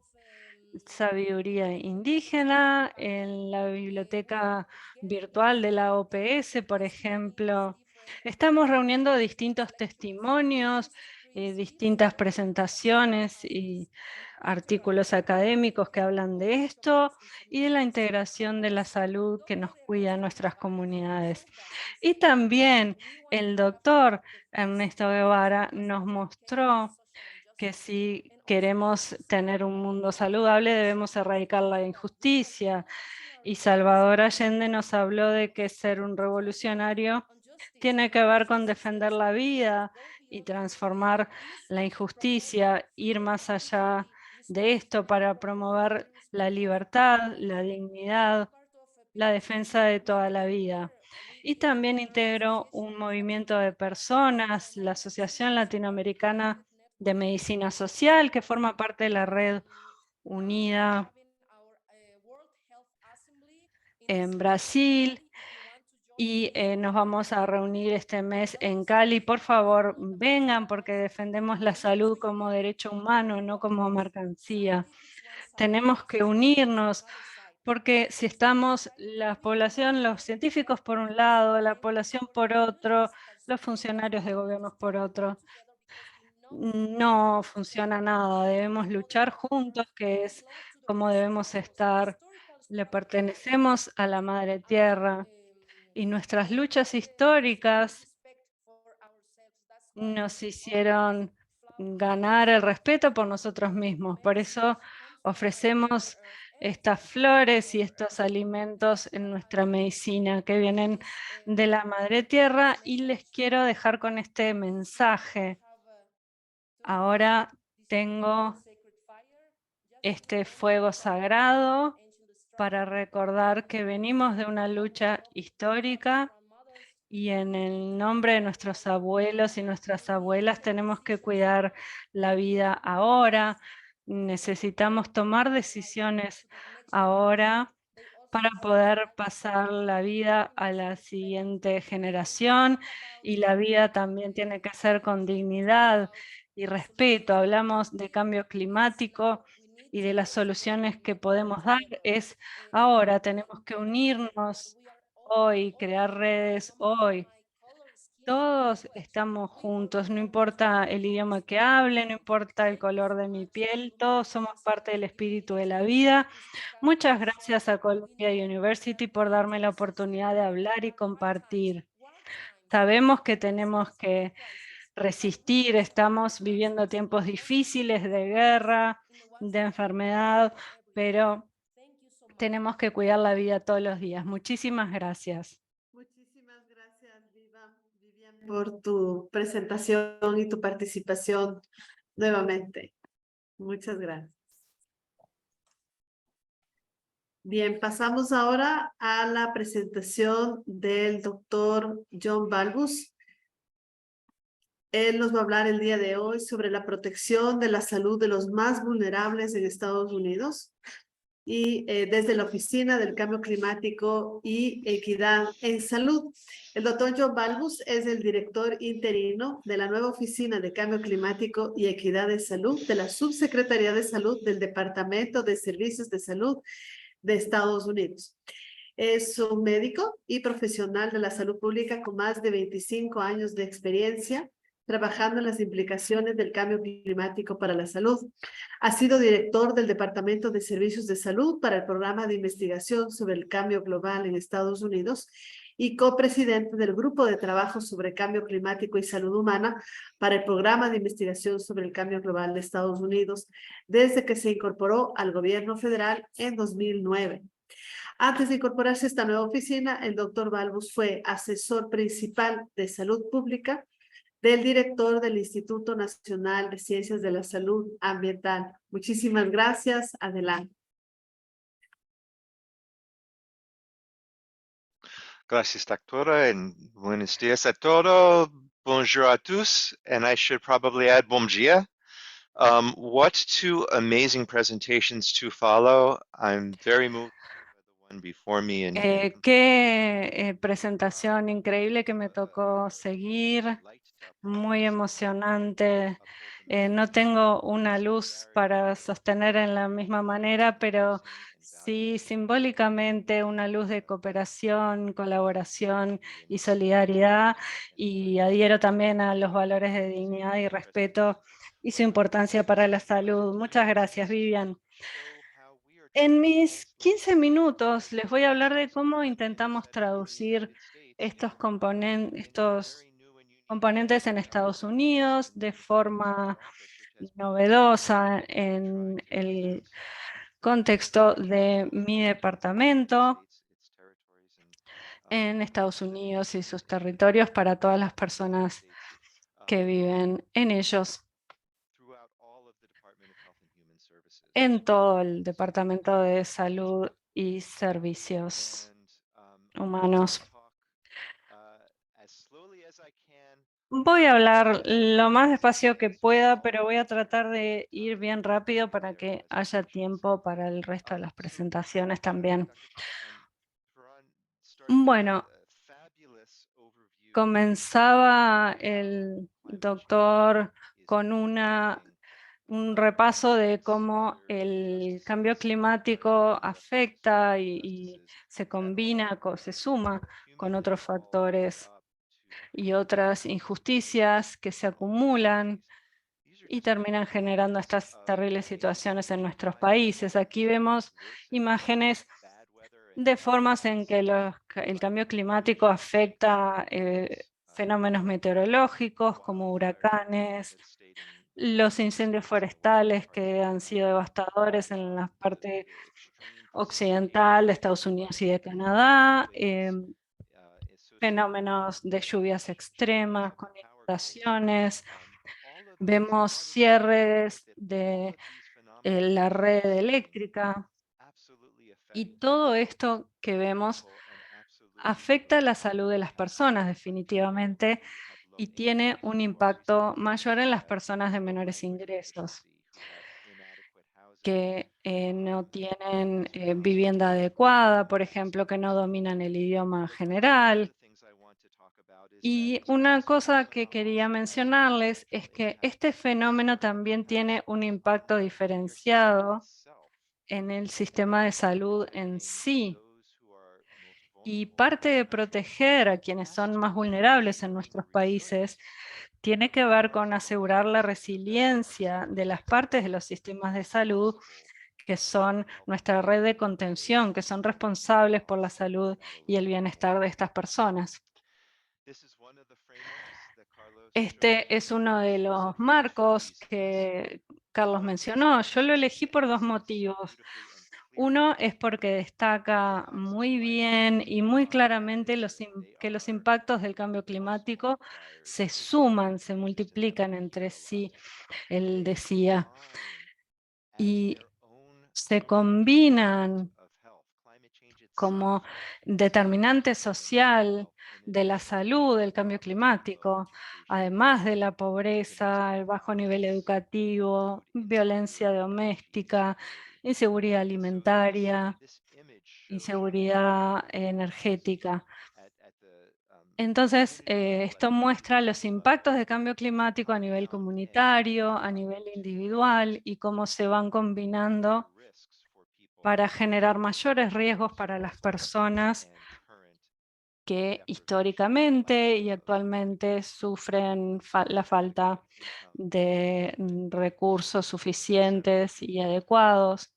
sabiduría indígena en la biblioteca virtual de la OPS, por ejemplo. Estamos reuniendo distintos testimonios, distintas presentaciones y artículos académicos que hablan de esto y de la integración de la salud que nos cuida en nuestras comunidades. Y también el doctor Ernesto Guevara nos mostró que si queremos tener un mundo saludable debemos erradicar la injusticia. Y Salvador Allende nos habló de que ser un revolucionario tiene que ver con defender la vida y transformar la injusticia, ir más allá de esto para promover la libertad, la dignidad, la defensa de toda la vida. Y también integró un movimiento de personas, la Asociación Latinoamericana de Medicina Social, que forma parte de la Red Unida en Brasil. Y nos vamos a reunir este mes en Cali. Por favor, vengan porque defendemos la salud como derecho humano, no como mercancía. Tenemos que unirnos porque si estamos la población, los científicos por un lado, la población por otro, los funcionarios de gobiernos por otro, no funciona nada. Debemos luchar juntos, que es como debemos estar. Le pertenecemos a la Madre Tierra y nuestras luchas históricas nos hicieron ganar el respeto por nosotros mismos. Por eso ofrecemos estas flores y estos alimentos en nuestra medicina que vienen de la Madre Tierra, y les quiero dejar con este mensaje. Ahora tengo este fuego sagrado para recordar que venimos de una lucha histórica y en el nombre de nuestros abuelos y nuestras abuelas tenemos que cuidar la vida ahora. Necesitamos tomar decisiones ahora para poder pasar la vida a la siguiente generación, y la vida también tiene que ser con dignidad y respeto. Hablamos de cambio climático y de las soluciones que podemos dar es ahora. Tenemos que unirnos hoy, crear redes hoy. Todos estamos juntos, no importa el idioma que hable, no importa el color de mi piel, todos somos parte del espíritu de la vida. Muchas gracias a Columbia University por darme la oportunidad de hablar y compartir. Sabemos que tenemos que resistir, estamos viviendo tiempos difíciles de guerra, de enfermedad, pero tenemos que cuidar la vida todos los días. Muchísimas gracias. Muchísimas gracias, Vivian, por tu presentación y tu participación nuevamente. Muchas gracias. Bien, pasamos ahora a la presentación del doctor John Balbus. Él nos va a hablar el día de hoy sobre la protección de la salud de los más vulnerables en Estados Unidos y desde la Oficina del Cambio Climático y Equidad en Salud. El doctor John Balbus es el director interino de la nueva Oficina de Cambio Climático y Equidad de Salud de la Subsecretaría de Salud del Departamento de Servicios de Salud de Estados Unidos. Es un médico y profesional de la salud pública con más de 25 años de experiencia trabajando en las implicaciones del cambio climático para la salud. Ha sido director del Departamento de Servicios de Salud para el Programa de Investigación sobre el Cambio Global en Estados Unidos y copresidente del Grupo de Trabajo sobre Cambio Climático y Salud Humana para el Programa de Investigación sobre el Cambio Global de Estados Unidos, desde que se incorporó al gobierno federal en 2009. Antes de incorporarse a esta nueva oficina, el doctor Balbus fue asesor principal de salud pública del director del Instituto Nacional de Ciencias de la Salud Ambiental. Muchísimas gracias. Adelante. Gracias, doctora, and buenos días a todos. Bonjour à tous, and I should probably add bon dia. What two amazing presentations to follow. I'm very moved by the one before me. Qué presentación increíble que me tocó seguir, muy emocionante. No tengo una luz para sostener en la misma manera, pero sí simbólicamente una luz de cooperación, colaboración y solidaridad, y adhiero también a los valores de dignidad y respeto y su importancia para la salud. Muchas gracias, Vivian. En mis 15 minutos les voy a hablar de cómo intentamos traducir estos componentes en Estados Unidos de forma novedosa en el contexto de mi departamento en Estados Unidos y sus territorios para todas las personas que viven en ellos, en todo el Departamento de Salud y Servicios Humanos. Voy a hablar lo más despacio que pueda, pero voy a tratar de ir bien rápido para que haya tiempo para el resto de las presentaciones también. Bueno, comenzaba el doctor con un repaso de cómo el cambio climático afecta y se combina, se suma con otros factores y otras injusticias que se acumulan y terminan generando estas terribles situaciones en nuestros países. Aquí vemos imágenes de formas en que el cambio climático afecta fenómenos meteorológicos como huracanes, los incendios forestales que han sido devastadores en la parte occidental de Estados Unidos y de Canadá, fenómenos de lluvias extremas con inundaciones. Vemos cierres de la red eléctrica y todo esto que vemos afecta la salud de las personas definitivamente y tiene un impacto mayor en las personas de menores ingresos que no tienen vivienda adecuada, por ejemplo, que no dominan el idioma general. Y una cosa que quería mencionarles es que este fenómeno también tiene un impacto diferenciado en el sistema de salud en sí. Y parte de proteger a quienes son más vulnerables en nuestros países tiene que ver con asegurar la resiliencia de las partes de los sistemas de salud que son nuestra red de contención, que son responsables por la salud y el bienestar de estas personas. Este es uno de los marcos que Carlos mencionó. Yo lo elegí por dos motivos. Uno es porque destaca muy bien y muy claramente que los impactos del cambio climático se suman, se multiplican entre sí, él decía, y se combinan como determinante social de la salud del cambio climático, además de la pobreza, el bajo nivel educativo, violencia doméstica, inseguridad alimentaria, inseguridad energética. Entonces, esto muestra los impactos del cambio climático a nivel comunitario, a nivel individual y cómo se van combinando para generar mayores riesgos para las personas que históricamente y actualmente sufren la falta de recursos suficientes y adecuados.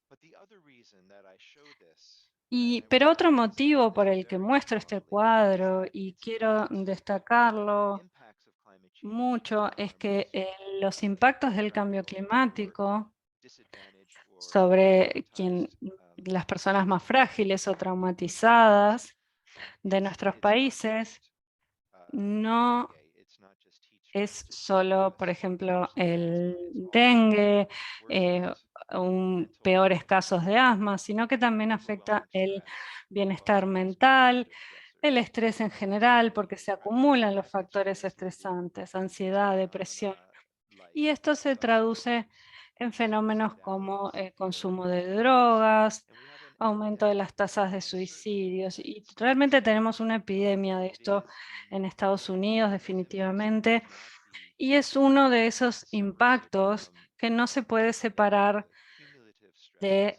Pero otro motivo por el que muestro este cuadro y quiero destacarlo mucho es que los impactos del cambio climático sobre las personas más frágiles o traumatizadas de nuestros países no es solo, por ejemplo, el dengue, peores casos de asma, sino que también afecta el bienestar mental, el estrés en general, porque se acumulan los factores estresantes, ansiedad, depresión. Y esto se traduce en fenómenos como el consumo de drogas, aumento de las tasas de suicidios. Y realmente tenemos una epidemia de esto en Estados Unidos, definitivamente. Y es uno de esos impactos que no se puede separar de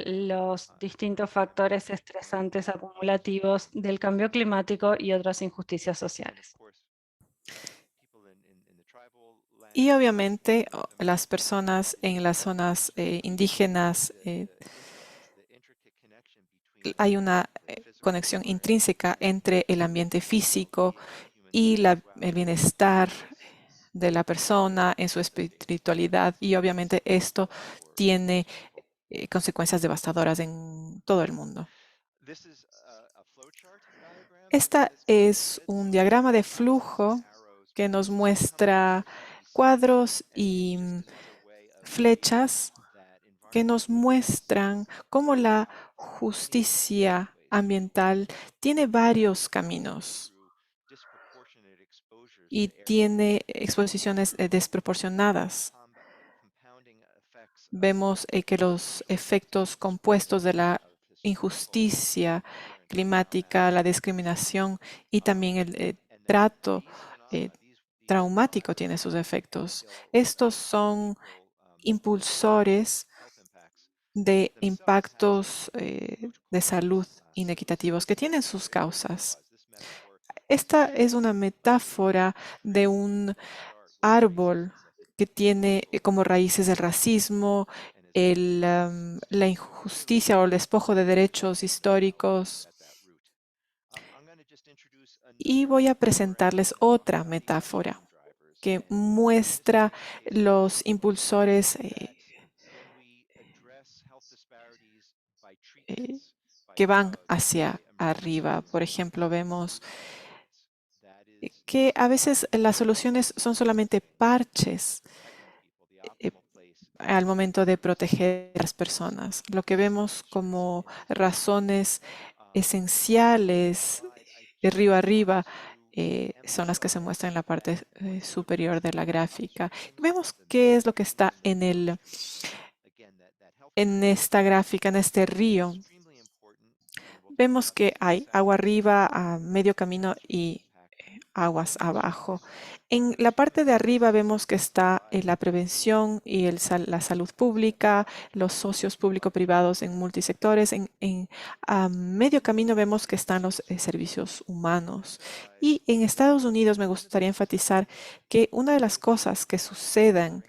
los distintos factores estresantes acumulativos del cambio climático y otras injusticias sociales. Y obviamente las personas en las zonas indígenas, hay una conexión intrínseca entre el ambiente físico y el bienestar de la persona en su espiritualidad, y obviamente esto tiene consecuencias devastadoras en todo el mundo. Esta es un diagrama de flujo que nos muestra cuadros y flechas que nos muestran cómo la justicia ambiental tiene varios caminos y tiene exposiciones desproporcionadas. Vemos que los efectos compuestos de la injusticia climática, la discriminación y también el trato traumático tiene sus efectos. Estos son impulsores de impactos de salud inequitativos que tienen sus causas. Esta es una metáfora de un árbol que tiene como raíces el racismo, la injusticia o el despojo de derechos históricos. Y voy a presentarles otra metáfora que muestra los impulsores que van hacia arriba. Por ejemplo, vemos que a veces las soluciones son solamente parches al momento de proteger a las personas. Lo que vemos como razones esenciales de río arriba son las que se muestran en la parte superior de la gráfica. Vemos qué es lo que está en esta gráfica, en este río. Vemos que hay agua arriba, a medio camino y aguas abajo. En la parte de arriba vemos que está la prevención y la salud pública, los socios público-privados en multisectores. A medio camino vemos que están los servicios humanos. Y en Estados Unidos me gustaría enfatizar que una de las cosas que suceden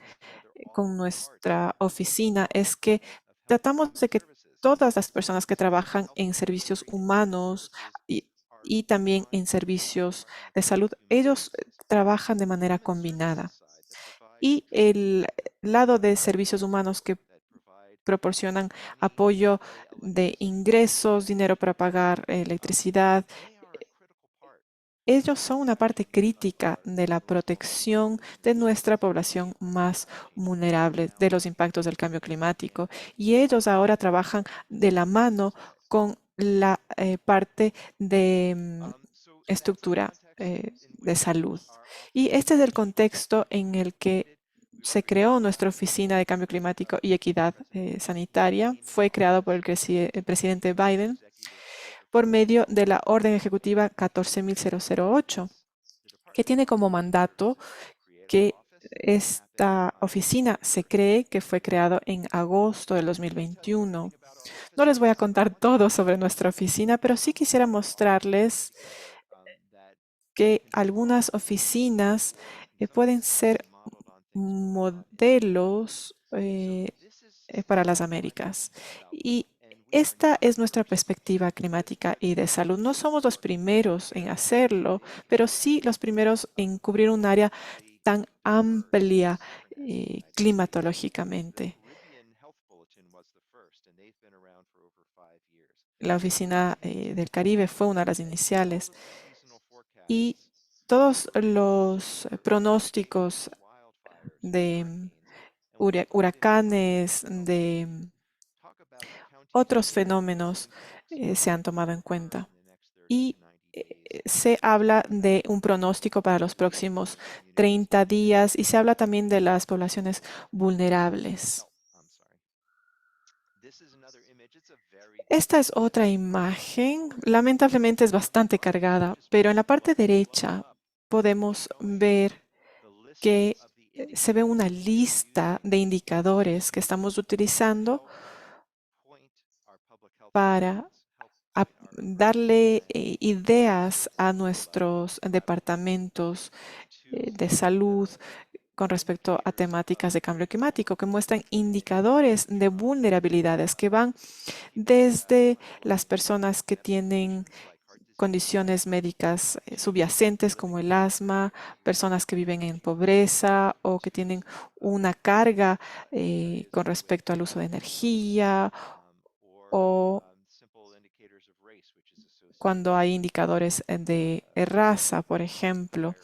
con nuestra oficina es que tratamos de que todas las personas que trabajan en servicios humanos y también en servicios de salud, ellos trabajan de manera combinada. Y el lado de servicios humanos que proporcionan apoyo de ingresos, dinero para pagar electricidad, ellos son una parte crítica de la protección de nuestra población más vulnerable de los impactos del cambio climático. Y ellos ahora trabajan de la mano con la parte de estructura de salud. Y este es el contexto en el que se creó nuestra Oficina de Cambio Climático y Equidad Sanitaria. Fue creado por el presidente Biden por medio de la Orden Ejecutiva 14.008, que tiene como mandato que esta oficina se cree, que fue creado en agosto del 2021. No les voy a contar todo sobre nuestra oficina, pero sí quisiera mostrarles que algunas oficinas pueden ser modelos para las Américas. Y Esta es nuestra perspectiva climática y de salud. No somos los primeros en hacerlo, pero sí los primeros en cubrir un área tan amplia climatológicamente. La Oficina del Caribe fue una de las iniciales y todos los pronósticos de huracanes, de otros fenómenos se han tomado en cuenta. Y se habla de un pronóstico para los próximos 30 días y se habla también de las poblaciones vulnerables. Esta es otra imagen. Lamentablemente es bastante cargada, pero en la parte derecha podemos ver que se ve una lista de indicadores que estamos utilizando para darle ideas a nuestros departamentos de salud con respecto a temáticas de cambio climático, que muestran indicadores de vulnerabilidades que van desde las personas que tienen condiciones médicas subyacentes como el asma, personas que viven en pobreza o que tienen una carga con respecto al uso de energía o cuando hay indicadores de raza, por ejemplo,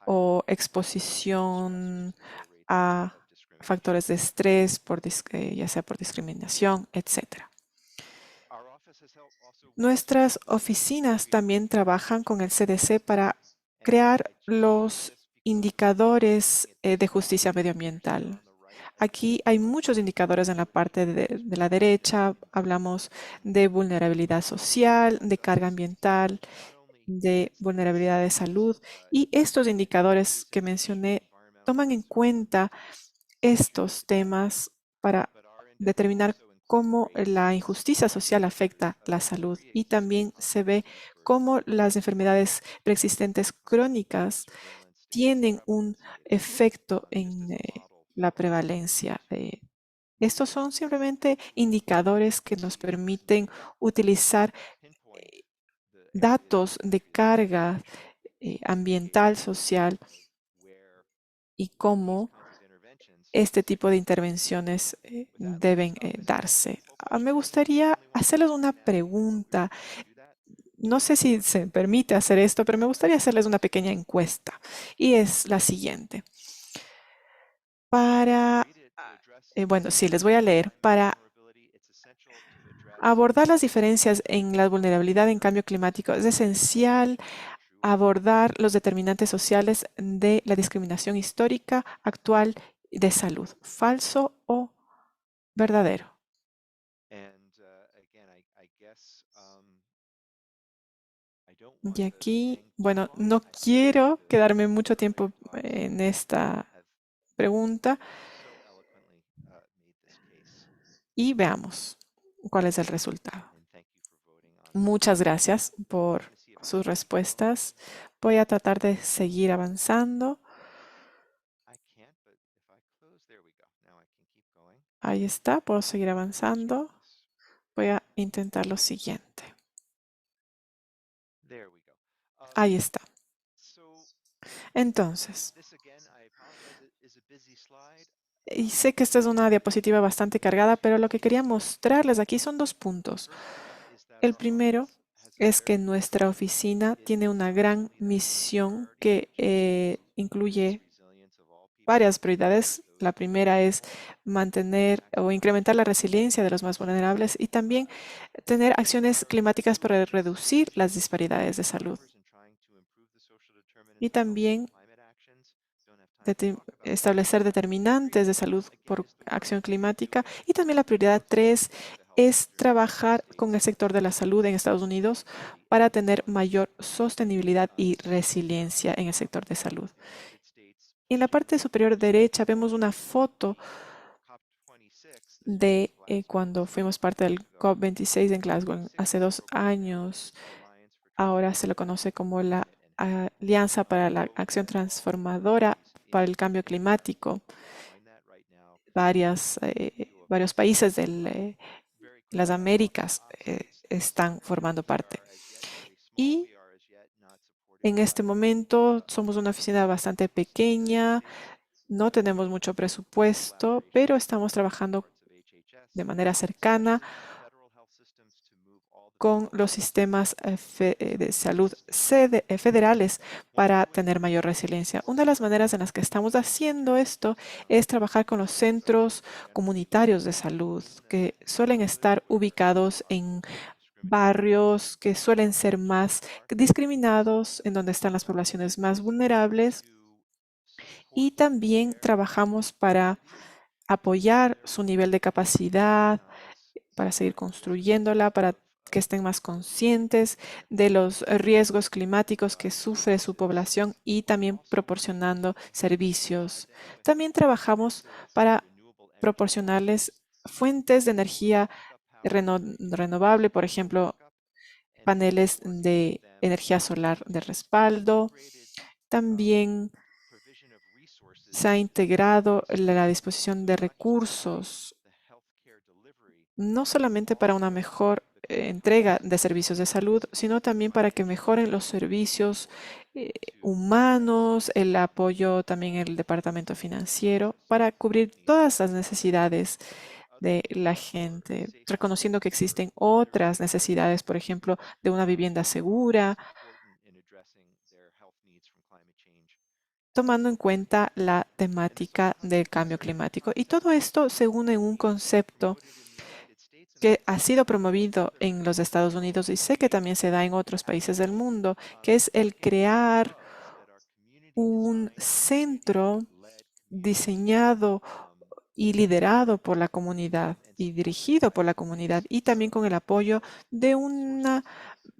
o exposición a factores de estrés, ya sea por discriminación, etc. Nuestras oficinas también trabajan con el CDC para crear los indicadores de justicia medioambiental. Aquí hay muchos indicadores en la parte de la derecha. Hablamos de vulnerabilidad social, de carga ambiental, de vulnerabilidad de salud. Y estos indicadores que mencioné toman en cuenta estos temas para determinar cómo la injusticia social afecta la salud. Y también se ve cómo las enfermedades preexistentes crónicas tienen un efecto en la prevalencia. Estos son simplemente indicadores que nos permiten utilizar datos de carga ambiental, social y cómo este tipo de intervenciones deben darse. Me gustaría hacerles una pregunta. No sé si se permite hacer esto, pero me gustaría hacerles una pequeña encuesta y es la siguiente. Bueno, sí, les voy a leer. Para abordar las diferencias en la vulnerabilidad en cambio climático, es esencial abordar los determinantes sociales de la discriminación histórica, actual y de salud. ¿Falso o verdadero? Y aquí, bueno, no quiero quedarme mucho tiempo en esta pregunta y veamos cuál es el resultado. Muchas gracias por sus respuestas. Voy a tratar de seguir avanzando. Ahí está, puedo seguir avanzando. Voy a intentar lo siguiente. Ahí está. Entonces, y sé que esta es una diapositiva bastante cargada, pero lo que quería mostrarles aquí son dos puntos. El primero es que nuestra oficina tiene una gran misión que incluye varias prioridades. La primera es mantener o incrementar la resiliencia de los más vulnerables y también tener acciones climáticas para reducir las disparidades de salud. Y también establecer determinantes de salud por acción climática. Y también la prioridad 3 es trabajar con el sector de la salud en Estados Unidos para tener mayor sostenibilidad y resiliencia en el sector de salud. En la parte superior derecha vemos una foto de cuando fuimos parte del COP26 en Glasgow hace 2 años. Ahora se lo conoce como la Alianza para la Acción Transformadora para el Cambio Climático. Varias varios países de las Américas están formando parte. Y en este momento somos una oficina bastante pequeña, no tenemos mucho presupuesto, pero estamos trabajando de manera cercana con los sistemas de salud federales para tener mayor resiliencia. Una de las maneras en las que estamos haciendo esto es trabajar con los centros comunitarios de salud, que suelen estar ubicados en barrios que suelen ser más discriminados, en donde están las poblaciones más vulnerables. Y también trabajamos para apoyar su nivel de capacidad, para seguir construyéndola, para que estén más conscientes de los riesgos climáticos que sufre su población y también proporcionando servicios. También trabajamos para proporcionarles fuentes de energía renovable, por ejemplo, paneles de energía solar de respaldo. También se ha integrado la disposición de recursos, no solamente para una mejor entrega de servicios de salud, sino también para que mejoren los servicios humanos, el apoyo también en el departamento financiero, para cubrir todas las necesidades de la gente, reconociendo que existen otras necesidades, por ejemplo, de una vivienda segura, tomando en cuenta la temática del cambio climático. Y todo esto se une en un concepto que ha sido promovido en los Estados Unidos y sé que también se da en otros países del mundo, que es el crear un centro diseñado y liderado por la comunidad y dirigido por la comunidad y también con el apoyo de una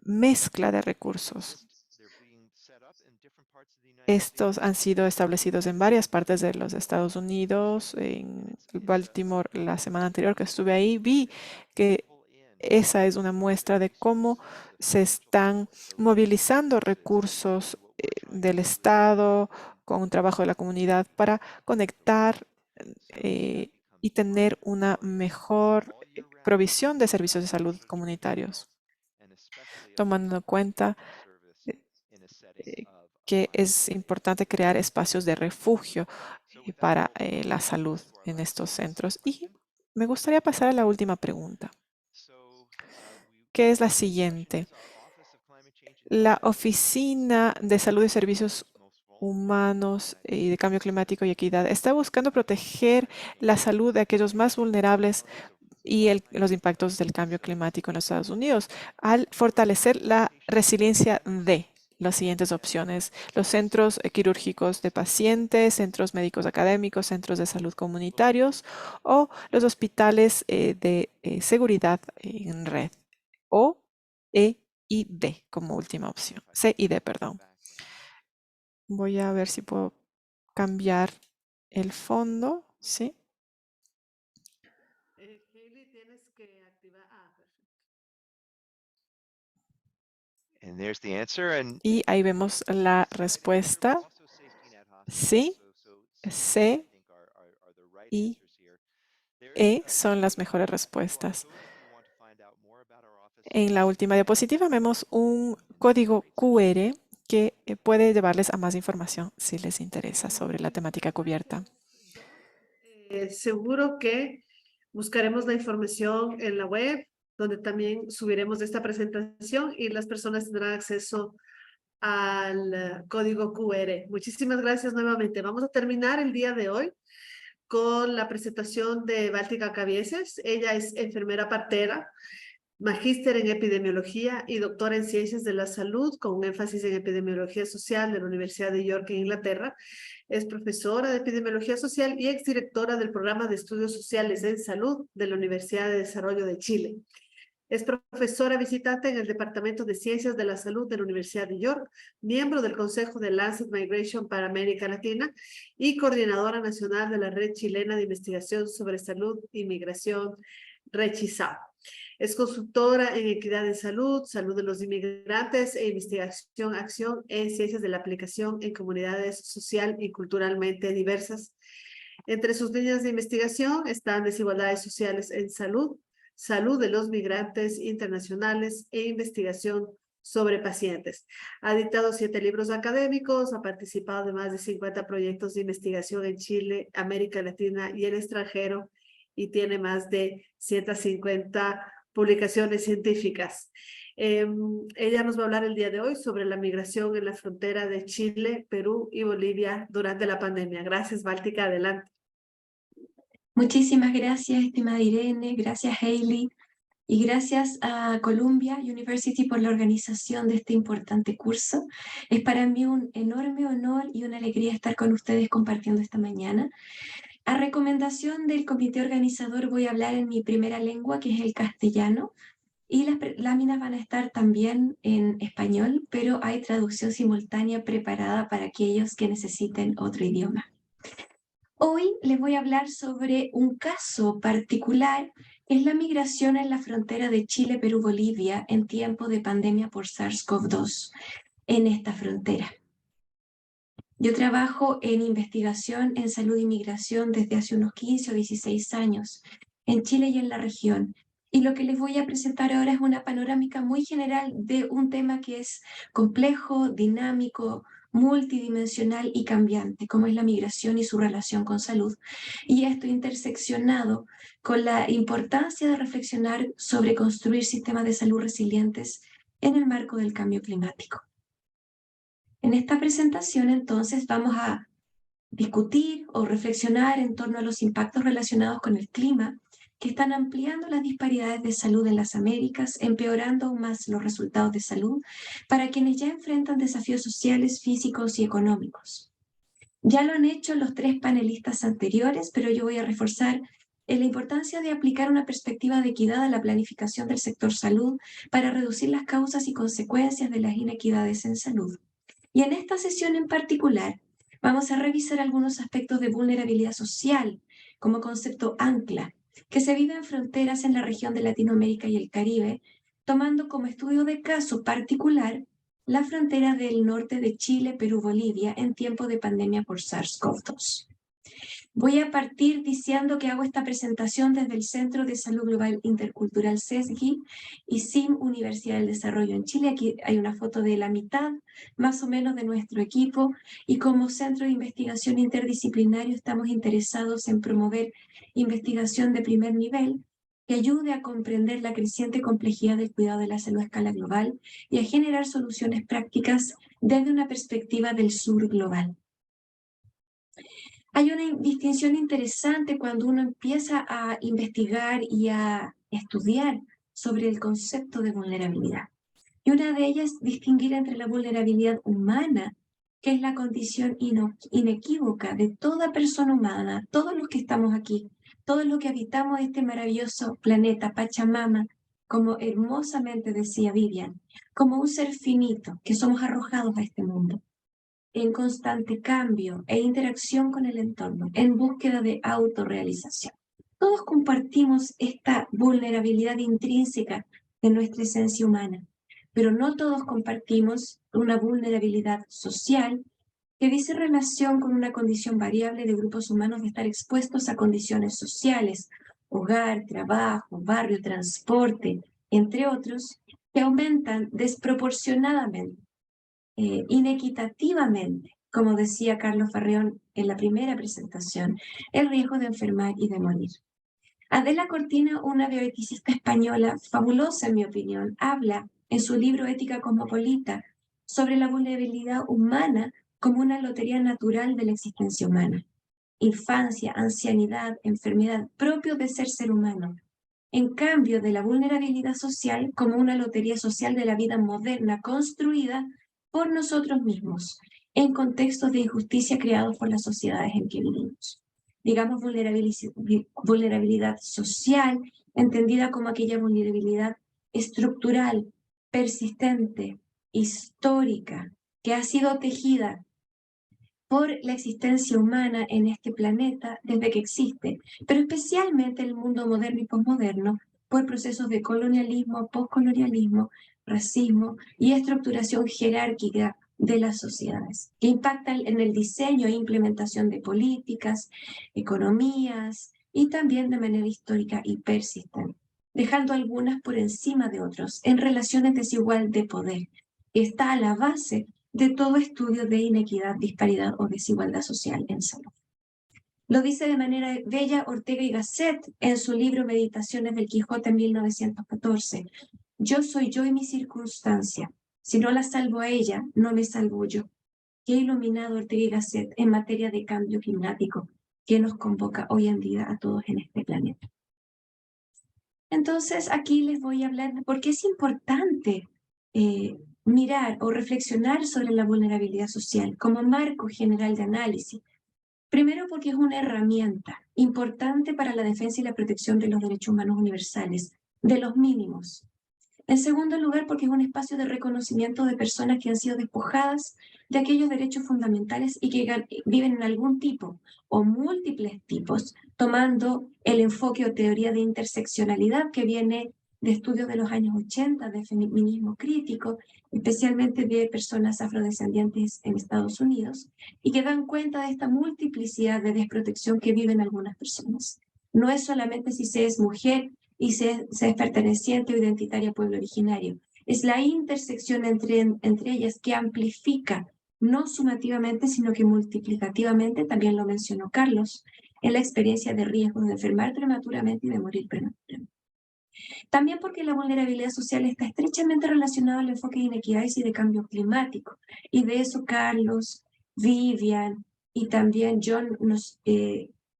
mezcla de recursos. Estos han sido establecidos en varias partes de los Estados Unidos. En Baltimore, la semana anterior que estuve ahí, vi que esa es una muestra de cómo se están movilizando recursos del Estado con un trabajo de la comunidad para conectar y tener una mejor provisión de servicios de salud comunitarios, tomando en cuenta que es importante crear espacios de refugio para la salud en estos centros. Y me gustaría pasar a la última pregunta, que es la siguiente. La Oficina de Salud y Servicios Humanos y de Cambio Climático y Equidad está buscando proteger la salud de aquellos más vulnerables y los impactos del cambio climático en los Estados Unidos al fortalecer la resiliencia de las siguientes opciones: los centros quirúrgicos de pacientes, centros médicos académicos, centros de salud comunitarios o los hospitales de seguridad en red, o E y D como última opción. C y D, perdón. Voy a ver si puedo cambiar el fondo, ¿sí? Hailey, tienes que activar. Perfecto. And there's the answer. And Y ahí vemos la respuesta. Sí, C y E son las mejores respuestas. En la última diapositiva vemos un código QR que puede llevarles a más información si les interesa sobre la temática cubierta. Seguro que buscaremos la información en la web, donde también subiremos esta presentación y las personas tendrán acceso al código QR. Muchísimas gracias nuevamente. Vamos a terminar el día de hoy con la presentación de Báltica Cabieses. Ella es enfermera partera, magíster en epidemiología y doctora en ciencias de la salud con un énfasis en epidemiología social de la Universidad de York en Inglaterra. Es profesora de epidemiología social y exdirectora del programa de estudios sociales en salud de la Universidad de Desarrollo de Chile. Es profesora visitante en el Departamento de Ciencias de la Salud de la Universidad de York, miembro del Consejo de Lancet Migration para América Latina y coordinadora nacional de la Red Chilena de Investigación sobre Salud y Migración, RECHISAO. Es consultora en equidad en salud, salud de los inmigrantes e investigación, acción en ciencias de la aplicación en comunidades social y culturalmente diversas. Entre sus líneas de investigación están desigualdades sociales en salud, salud de los migrantes internacionales e investigación sobre pacientes. Ha dictado 7 libros académicos, ha participado de más de 50 proyectos de investigación en Chile, América Latina y el extranjero, y tiene más de 150 publicaciones científicas. Ella nos va a hablar el día de hoy sobre la migración en la frontera de Chile, Perú y Bolivia durante la pandemia. Gracias, Báltica. Adelante. Muchísimas gracias, estimada Irene, gracias Hailey y gracias a Columbia University por la organización de este importante curso. Es para mí un enorme honor y una alegría estar con ustedes compartiendo esta mañana. A recomendación del comité organizador voy a hablar en mi primera lengua, que es el castellano, y las láminas van a estar también en español, pero hay traducción simultánea preparada para aquellos que necesiten otro idioma. Hoy les voy a hablar sobre un caso particular, que es la migración en la frontera de Chile, Perú, Bolivia en tiempo de pandemia por SARS-CoV-2 en esta frontera. Yo trabajo en investigación en salud y migración desde hace unos 15 o 16 años en Chile y en la región. Y lo que les voy a presentar ahora es una panorámica muy general de un tema que es complejo, dinámico, multidimensional y cambiante, como es la migración y su relación con salud. Y esto interseccionado con la importancia de reflexionar sobre construir sistemas de salud resilientes en el marco del cambio climático. En esta presentación, entonces, vamos a discutir o reflexionar en torno a los impactos relacionados con el clima que están ampliando las disparidades de salud en las Américas, empeorando aún más los resultados de salud para quienes ya enfrentan desafíos sociales, físicos y económicos. Ya lo han hecho los 3 panelistas anteriores, pero yo voy a reforzar la importancia de aplicar una perspectiva de equidad a la planificación del sector salud para reducir las causas y consecuencias de las inequidades en salud. Y en esta sesión en particular vamos a revisar algunos aspectos de vulnerabilidad social como concepto ancla, que se vive en fronteras en la región de Latinoamérica y el Caribe, tomando como estudio de caso particular la frontera del norte de Chile, Perú, Bolivia en tiempo de pandemia por SARS-CoV-2. Voy a partir diciendo que hago esta presentación desde el Centro de Salud Global Intercultural CESGI y SIM Universidad del Desarrollo en Chile. Aquí hay una foto de la mitad, más o menos, de nuestro equipo, y como centro de investigación interdisciplinario estamos interesados en promover investigación de primer nivel que ayude a comprender la creciente complejidad del cuidado de la salud a escala global y a generar soluciones prácticas desde una perspectiva del sur global. Hay una distinción interesante cuando uno empieza a investigar y a estudiar sobre el concepto de vulnerabilidad. Y una de ellas es distinguir entre la vulnerabilidad humana, que es la condición inequívoca de toda persona humana, todos los que estamos aquí, todos los que habitamos este maravilloso planeta Pachamama, como hermosamente decía Vivian, como un ser finito que somos arrojados a este mundo en constante cambio e interacción con el entorno, en búsqueda de autorrealización. Todos compartimos esta vulnerabilidad intrínseca de nuestra esencia humana, pero no todos compartimos una vulnerabilidad social que dice relación con una condición variable de grupos humanos de estar expuestos a condiciones sociales, hogar, trabajo, barrio, transporte, entre otros, que aumentan desproporcionadamente, inequitativamente, como decía Carlos Farreón en la primera presentación, el riesgo de enfermar y de morir. Adela Cortina, una bioeticista española fabulosa en mi opinión, habla en su libro Ética Cosmopolita sobre la vulnerabilidad humana como una lotería natural de la existencia humana. Infancia, ancianidad, enfermedad, propio de ser humano. En cambio de la vulnerabilidad social como una lotería social de la vida moderna construida por nosotros mismos, en contextos de injusticia creados por las sociedades en que vivimos. Digamos vulnerabilidad social, entendida como aquella vulnerabilidad estructural, persistente, histórica, que ha sido tejida por la existencia humana en este planeta desde que existe, pero especialmente el mundo moderno y posmoderno, por procesos de colonialismo, postcolonialismo, racismo y estructuración jerárquica de las sociedades, que impactan en el diseño e implementación de políticas, economías y también de manera histórica y persistente, dejando algunas por encima de otros en relaciones desigual de poder. Está a la base de todo estudio de inequidad, disparidad o desigualdad social en salud. Lo dice de manera bella Ortega y Gasset en su libro Meditaciones del Quijote en 1914. Yo soy yo y mi circunstancia. Si no la salvo a ella, no me salvo yo. Qué iluminado Ortega y Gasset en materia de cambio climático que nos convoca hoy en día a todos en este planeta. Entonces, aquí les voy a hablar de por qué es importante mirar o reflexionar sobre la vulnerabilidad social como marco general de análisis. Primero, porque es una herramienta importante para la defensa y la protección de los derechos humanos universales, de los mínimos. En segundo lugar, porque es un espacio de reconocimiento de personas que han sido despojadas de aquellos derechos fundamentales y que viven en algún tipo o múltiples tipos, tomando el enfoque o teoría de interseccionalidad que viene de estudios de los años 80, de feminismo crítico, especialmente de personas afrodescendientes en Estados Unidos, y que dan cuenta de esta multiplicidad de desprotección que viven algunas personas. No es solamente si se es mujer y se es perteneciente o identitaria a pueblo originario. Es la intersección entre ellas que amplifica, no sumativamente, sino que multiplicativamente, también lo mencionó Carlos, en la experiencia de riesgos de enfermar prematuramente y de morir prematuramente. También porque la vulnerabilidad social está estrechamente relacionada al enfoque de inequidades y de cambio climático. Y de eso Carlos, Vivian y también John nos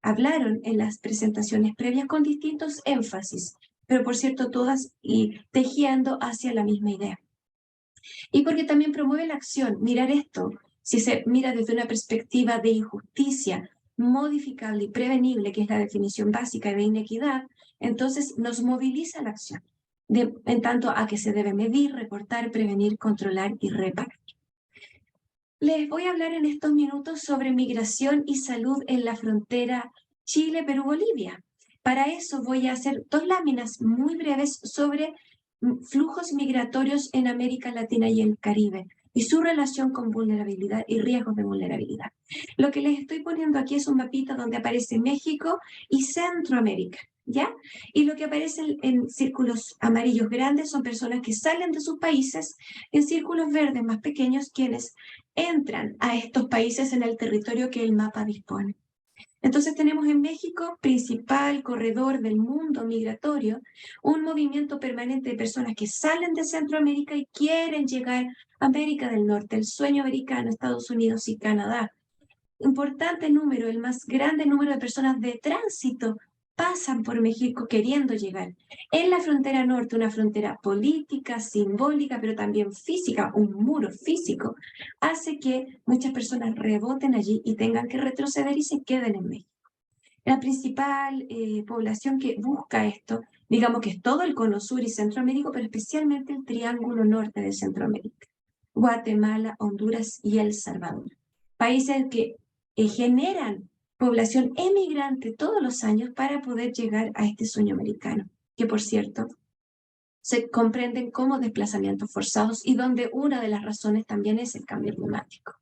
hablaron en las presentaciones previas con distintos énfasis, pero por cierto todas y tejiendo hacia la misma idea. Y porque también promueve la acción. Mirar esto, si se mira desde una perspectiva de injusticia modificable y prevenible, que es la definición básica de inequidad, entonces nos moviliza la acción, en tanto a que se debe medir, reportar, prevenir, controlar y reparar. Les voy a hablar en estos minutos sobre migración y salud en la frontera Chile-Perú-Bolivia. Para eso voy a hacer 2 láminas muy breves sobre flujos migratorios en América Latina y el Caribe y su relación con vulnerabilidad y riesgos de vulnerabilidad. Lo que les estoy poniendo aquí es un mapita donde aparece México y Centroamérica, ¿ya? Y lo que aparece en círculos amarillos grandes son personas que salen de sus países, en círculos verdes más pequeños quienes entran a estos países en el territorio que el mapa dispone. Entonces tenemos en México, principal corredor del mundo migratorio, un movimiento permanente de personas que salen de Centroamérica y quieren llegar a América del Norte, el sueño americano, Estados Unidos y Canadá. Importante número, el más grande número de personas de tránsito pasan por México queriendo llegar. En la frontera norte, una frontera política, simbólica, pero también física, un muro físico, hace que muchas personas reboten allí y tengan que retroceder y se queden en México. La principal población que busca esto, digamos que es todo el cono sur y Centroamérica, pero especialmente el triángulo norte de Centroamérica, Guatemala, Honduras y El Salvador. Países que generan población emigrante todos los años para poder llegar a este sueño americano, que por cierto se comprenden como desplazamientos forzados y donde una de las razones también es el cambio climático.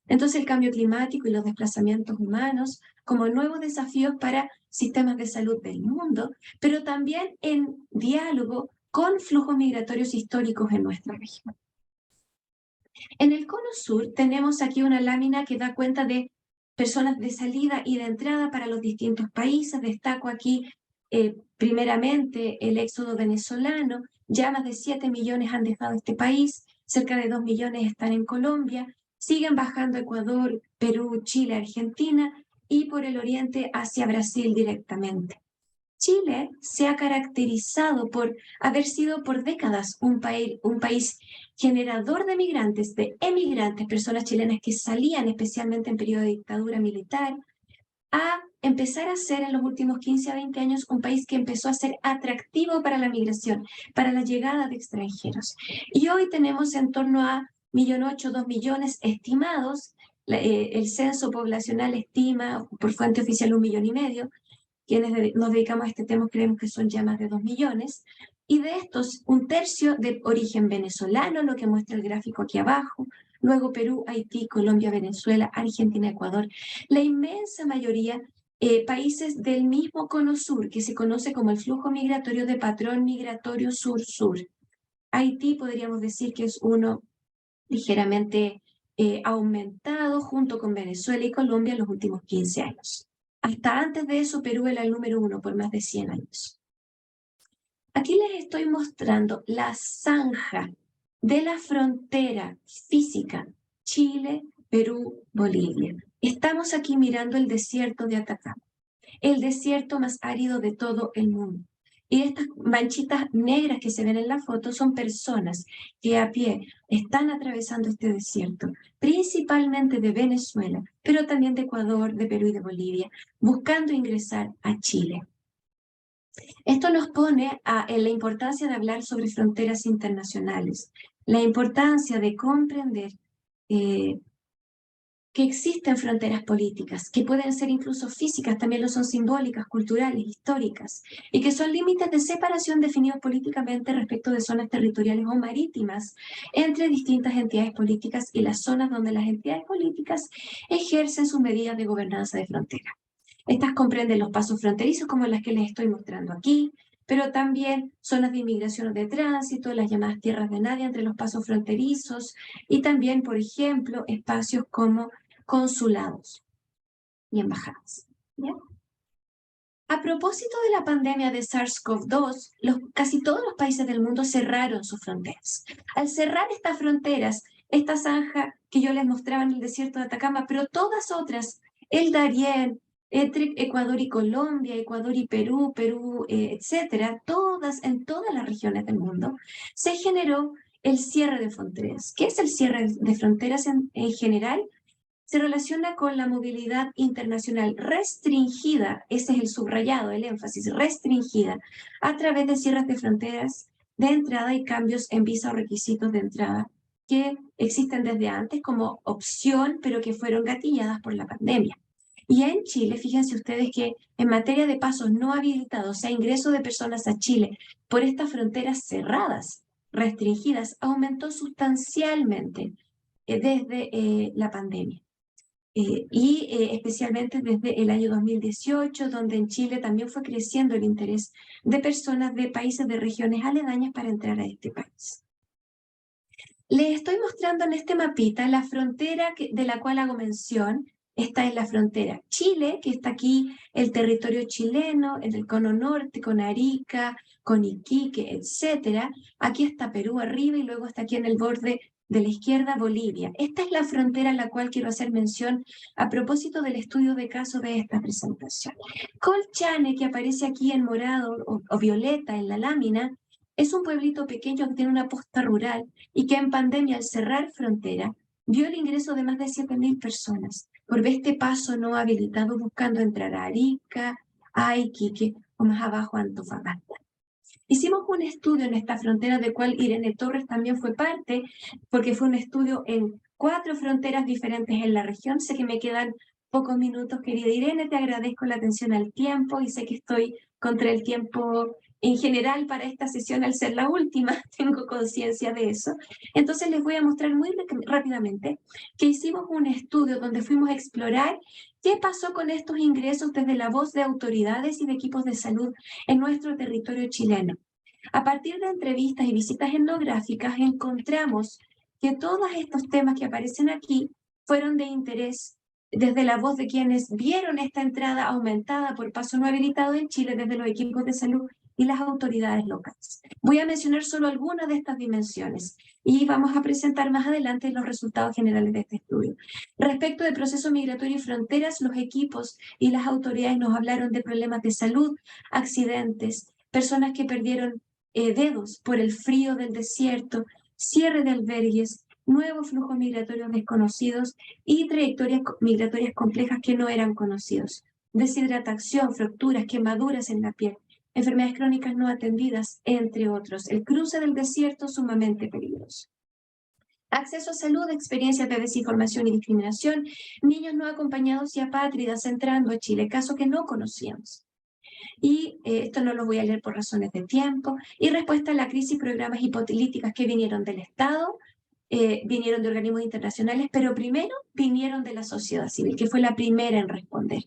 Entonces el cambio climático y los desplazamientos humanos como nuevos desafíos para sistemas de salud del mundo, pero también en diálogo con flujos migratorios históricos en nuestra región. En el cono sur tenemos aquí una lámina que da cuenta de personas de salida y de entrada para los distintos países. Destaco aquí primeramente el éxodo venezolano. Ya más de 7 millones han dejado este país, cerca de 2 millones están en Colombia, siguen bajando Ecuador, Perú, Chile, Argentina y por el oriente hacia Brasil directamente. Chile se ha caracterizado por haber sido por décadas un país generador de migrantes, de emigrantes, personas chilenas que salían especialmente en periodo de dictadura militar, a empezar a ser en los últimos 15 a 20 años un país que empezó a ser atractivo para la migración, para la llegada de extranjeros. Y hoy tenemos en torno a 1.800.000, 2 millones estimados, el censo poblacional estima por fuente oficial 1,5 millones, quienes nos dedicamos a este tema creemos que son ya más de 2 millones, y de estos, 1/3 de origen venezolano, lo que muestra el gráfico aquí abajo, luego Perú, Haití, Colombia, Venezuela, Argentina, Ecuador. La inmensa mayoría países del mismo cono sur, que se conoce como el flujo migratorio de patrón migratorio sur-sur. Haití podríamos decir que es uno ligeramente aumentado junto con Venezuela y Colombia en los últimos 15 años. Hasta antes de eso, Perú era el número 1 por más de 100 años. Aquí les estoy mostrando la zanja de la frontera física Chile, Perú, Bolivia. Estamos aquí mirando el desierto de Atacama, el desierto más árido de todo el mundo. Y estas manchitas negras que se ven en la foto son personas que a pie están atravesando este desierto, principalmente de Venezuela, pero también de Ecuador, de Perú y de Bolivia, buscando ingresar a Chile. Esto nos pone en la importancia de hablar sobre fronteras internacionales, la importancia de comprender que existen fronteras políticas, que pueden ser incluso físicas, también lo son simbólicas, culturales, históricas, y que son límites de separación definidos políticamente respecto de zonas territoriales o marítimas entre distintas entidades políticas y las zonas donde las entidades políticas ejercen sus medidas de gobernanza de frontera. Estas comprenden los pasos fronterizos como las que les estoy mostrando aquí, pero también zonas de inmigración o de tránsito, las llamadas tierras de nadie entre los pasos fronterizos y también, por ejemplo, espacios como consulados y embajadas. ¿Ya? A propósito de la pandemia de SARS-CoV-2, casi todos los países del mundo cerraron sus fronteras. Al cerrar estas fronteras, esta zanja que yo les mostraba en el desierto de Atacama, pero todas otras, el Darién, entre Ecuador y Colombia, Ecuador y Perú, etcétera, en todas las regiones del mundo, se generó el cierre de fronteras. ¿Qué es el cierre de fronteras en general? Se relaciona con la movilidad internacional restringida, ese es el subrayado, el énfasis, restringida, a través de cierres de fronteras de entrada y cambios en visa o requisitos de entrada que existen desde antes como opción, pero que fueron gatilladas por la pandemia. Y en Chile, fíjense ustedes que en materia de pasos no habilitados, o sea, ingreso de personas a Chile por estas fronteras cerradas, restringidas, aumentó sustancialmente desde la pandemia. Especialmente desde el año 2018, donde en Chile también fue creciendo el interés de personas de países de regiones aledañas para entrar a este país. Les estoy mostrando en este mapita la frontera de la cual hago mención. Esta es la frontera Chile, que está aquí el territorio chileno, en el cono norte, con Arica, con Iquique, etc. Aquí está Perú arriba y luego está aquí en el borde de la izquierda Bolivia. Esta es la frontera a la cual quiero hacer mención a propósito del estudio de caso de esta presentación. Colchane, que aparece aquí en morado o violeta en la lámina, es un pueblito pequeño que tiene una posta rural y que en pandemia, al cerrar frontera, vio el ingreso de más de 7.000 personas por este paso no habilitado buscando entrar a Arica, a Iquique o más abajo a Antofagasta. Hicimos un estudio en esta frontera del cual Irene Torres también fue parte, porque fue un estudio en 4 fronteras diferentes en la región. Sé que me quedan pocos minutos, querida Irene, te agradezco la atención al tiempo y sé que estoy contra el tiempo en general para esta sesión al ser la última, tengo conciencia de eso. Entonces les voy a mostrar muy rápidamente que hicimos un estudio donde fuimos a explorar qué pasó con estos ingresos desde la voz de autoridades y de equipos de salud en nuestro territorio chileno. A partir de entrevistas y visitas etnográficas encontramos que todos estos temas que aparecen aquí fueron de interés desde la voz de quienes vieron esta entrada aumentada por paso no habilitado en Chile desde los equipos de salud y las autoridades locales. Voy a mencionar solo algunas de estas dimensiones y vamos a presentar más adelante los resultados generales de este estudio. Respecto del proceso migratorio y fronteras, los equipos y las autoridades nos hablaron de problemas de salud, accidentes, personas que perdieron dedos por el frío del desierto, cierre de albergues, nuevos flujos migratorios desconocidos y trayectorias migratorias complejas que no eran conocidos, deshidratación, fracturas, quemaduras en la piel, enfermedades crónicas no atendidas, entre otros. El cruce del desierto sumamente peligroso. Acceso a salud, experiencias de desinformación y discriminación, niños no acompañados y apátridas entrando a Chile, caso que no conocíamos. Y esto no lo voy a leer por razones de tiempo. Y respuesta a la crisis, programas hipotilíticas que vinieron del Estado, vinieron de organismos internacionales, pero primero vinieron de la sociedad civil, que fue la primera en responder.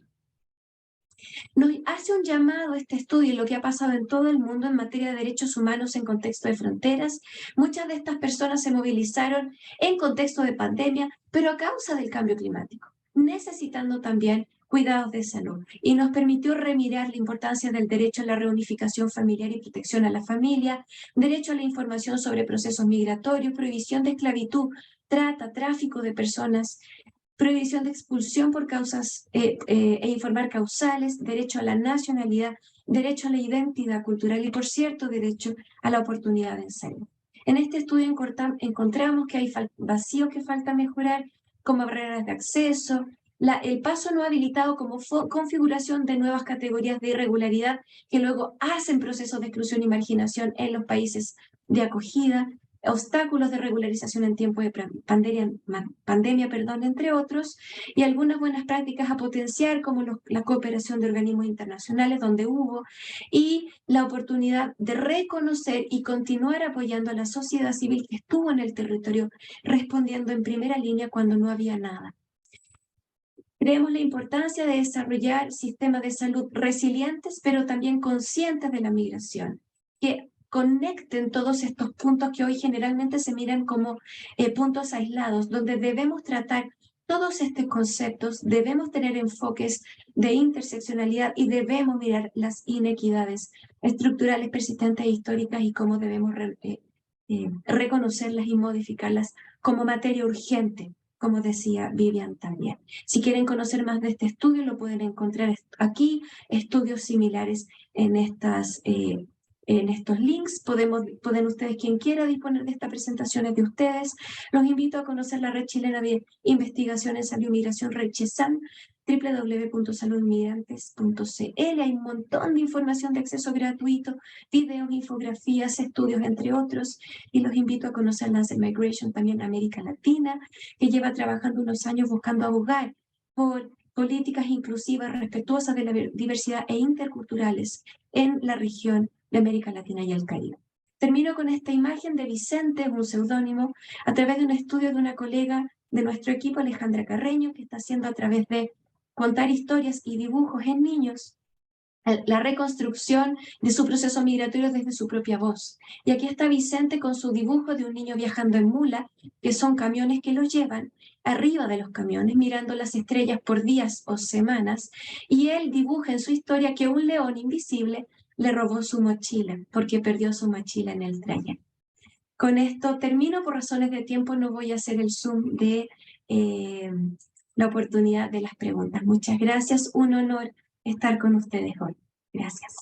Nos hace un llamado este estudio y lo que ha pasado en todo el mundo en materia de derechos humanos en contexto de fronteras. Muchas de estas personas se movilizaron en contexto de pandemia, pero a causa del cambio climático, necesitando también cuidados de salud. Y nos permitió remirar la importancia del derecho a la reunificación familiar y protección a la familia, derecho a la información sobre procesos migratorios, prohibición de esclavitud, trata, tráfico de personas, prohibición de expulsión por causas e informar causales, derecho a la nacionalidad, derecho a la identidad cultural y, por cierto, derecho a la oportunidad de enseñar. En este estudio encontramos que hay vacíos que falta mejorar, como barreras de acceso, el paso no habilitado como configuración de nuevas categorías de irregularidad que luego hacen procesos de exclusión y marginación en los países de acogida, obstáculos de regularización en tiempo de pandemia, entre otros, y algunas buenas prácticas a potenciar como la cooperación de organismos internacionales donde hubo, y la oportunidad de reconocer y continuar apoyando a la sociedad civil que estuvo en el territorio respondiendo en primera línea cuando no había nada. Creemos la importancia de desarrollar sistemas de salud resilientes, pero también conscientes de la migración, que conecten todos estos puntos que hoy generalmente se miran como puntos aislados, donde debemos tratar todos estos conceptos, debemos tener enfoques de interseccionalidad y debemos mirar las inequidades estructurales persistentes e históricas y cómo debemos reconocerlas y modificarlas como materia urgente, como decía Vivian también. Si quieren conocer más de este estudio, lo pueden encontrar aquí, estudios similares en estos links. Pueden ustedes, quien quiera, disponer de estas presentaciones de ustedes. Los invito a conocer la Red Chilena de Investigación en Salud y Migración, Red Chesan, www.saludmigrantes.cl. Hay un montón de información de acceso gratuito, videos, infografías, estudios, entre otros. Y los invito a conocer Lancet Migration, también América Latina, que lleva trabajando unos años buscando abogar por políticas inclusivas, respetuosas de la diversidad e interculturales en la región de América Latina y el Caribe. Termino con esta imagen de Vicente, un seudónimo, a través de un estudio de una colega de nuestro equipo, Alejandra Carreño, que está haciendo a través de contar historias y dibujos en niños, la reconstrucción de su proceso migratorio desde su propia voz. Y aquí está Vicente con su dibujo de un niño viajando en mula, que son camiones que los llevan arriba de los camiones, mirando las estrellas por días o semanas, y él dibuja en su historia que un león invisible le robó su mochila, porque perdió su mochila en el trayecto. Con esto termino, por razones de tiempo no voy a hacer el zoom de la oportunidad de las preguntas. Muchas gracias, un honor estar con ustedes hoy. Gracias.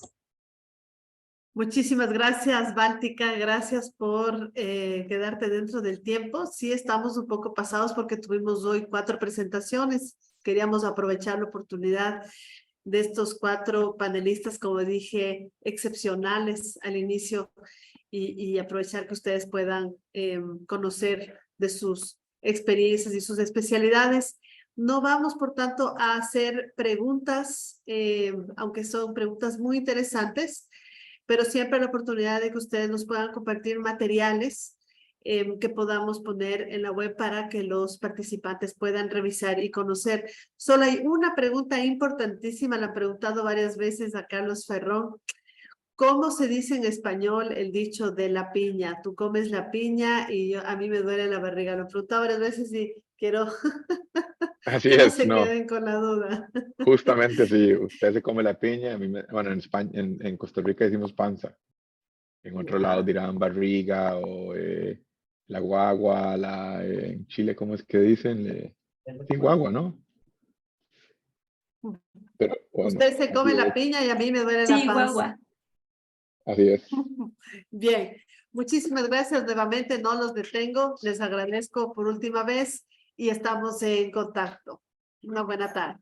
Muchísimas gracias, Báltica. Gracias por quedarte dentro del tiempo. Sí, estamos un poco pasados porque tuvimos hoy 4 presentaciones. Queríamos aprovechar la oportunidad de estos 4 panelistas, como dije, excepcionales al inicio y aprovechar que ustedes puedan conocer de sus experiencias y sus especialidades. No vamos, por tanto, a hacer preguntas, aunque son preguntas muy interesantes, pero siempre la oportunidad de que ustedes nos puedan compartir materiales que podamos poner en la web para que los participantes puedan revisar y conocer. Solo hay una pregunta importantísima, la han preguntado varias veces a Carlos Ferrón. ¿Cómo se dice en español el dicho de la piña? Tú comes la piña y a mí me duele la barriga. Lo he preguntado varias veces y quiero Así que no es, se no. queden con la duda. Justamente si usted se come la piña, bueno, en España, en Costa Rica decimos panza. En otro lado dirán barriga o la guagua, en Chile, ¿cómo es que dicen? Sí, guagua, ¿no? Pero bueno, Usted se come así la es. piña y a mí me duele Sí, la panza. guagua. Así es. Bien, muchísimas gracias nuevamente, no los detengo, les agradezco por última vez y estamos en contacto. Una buena tarde.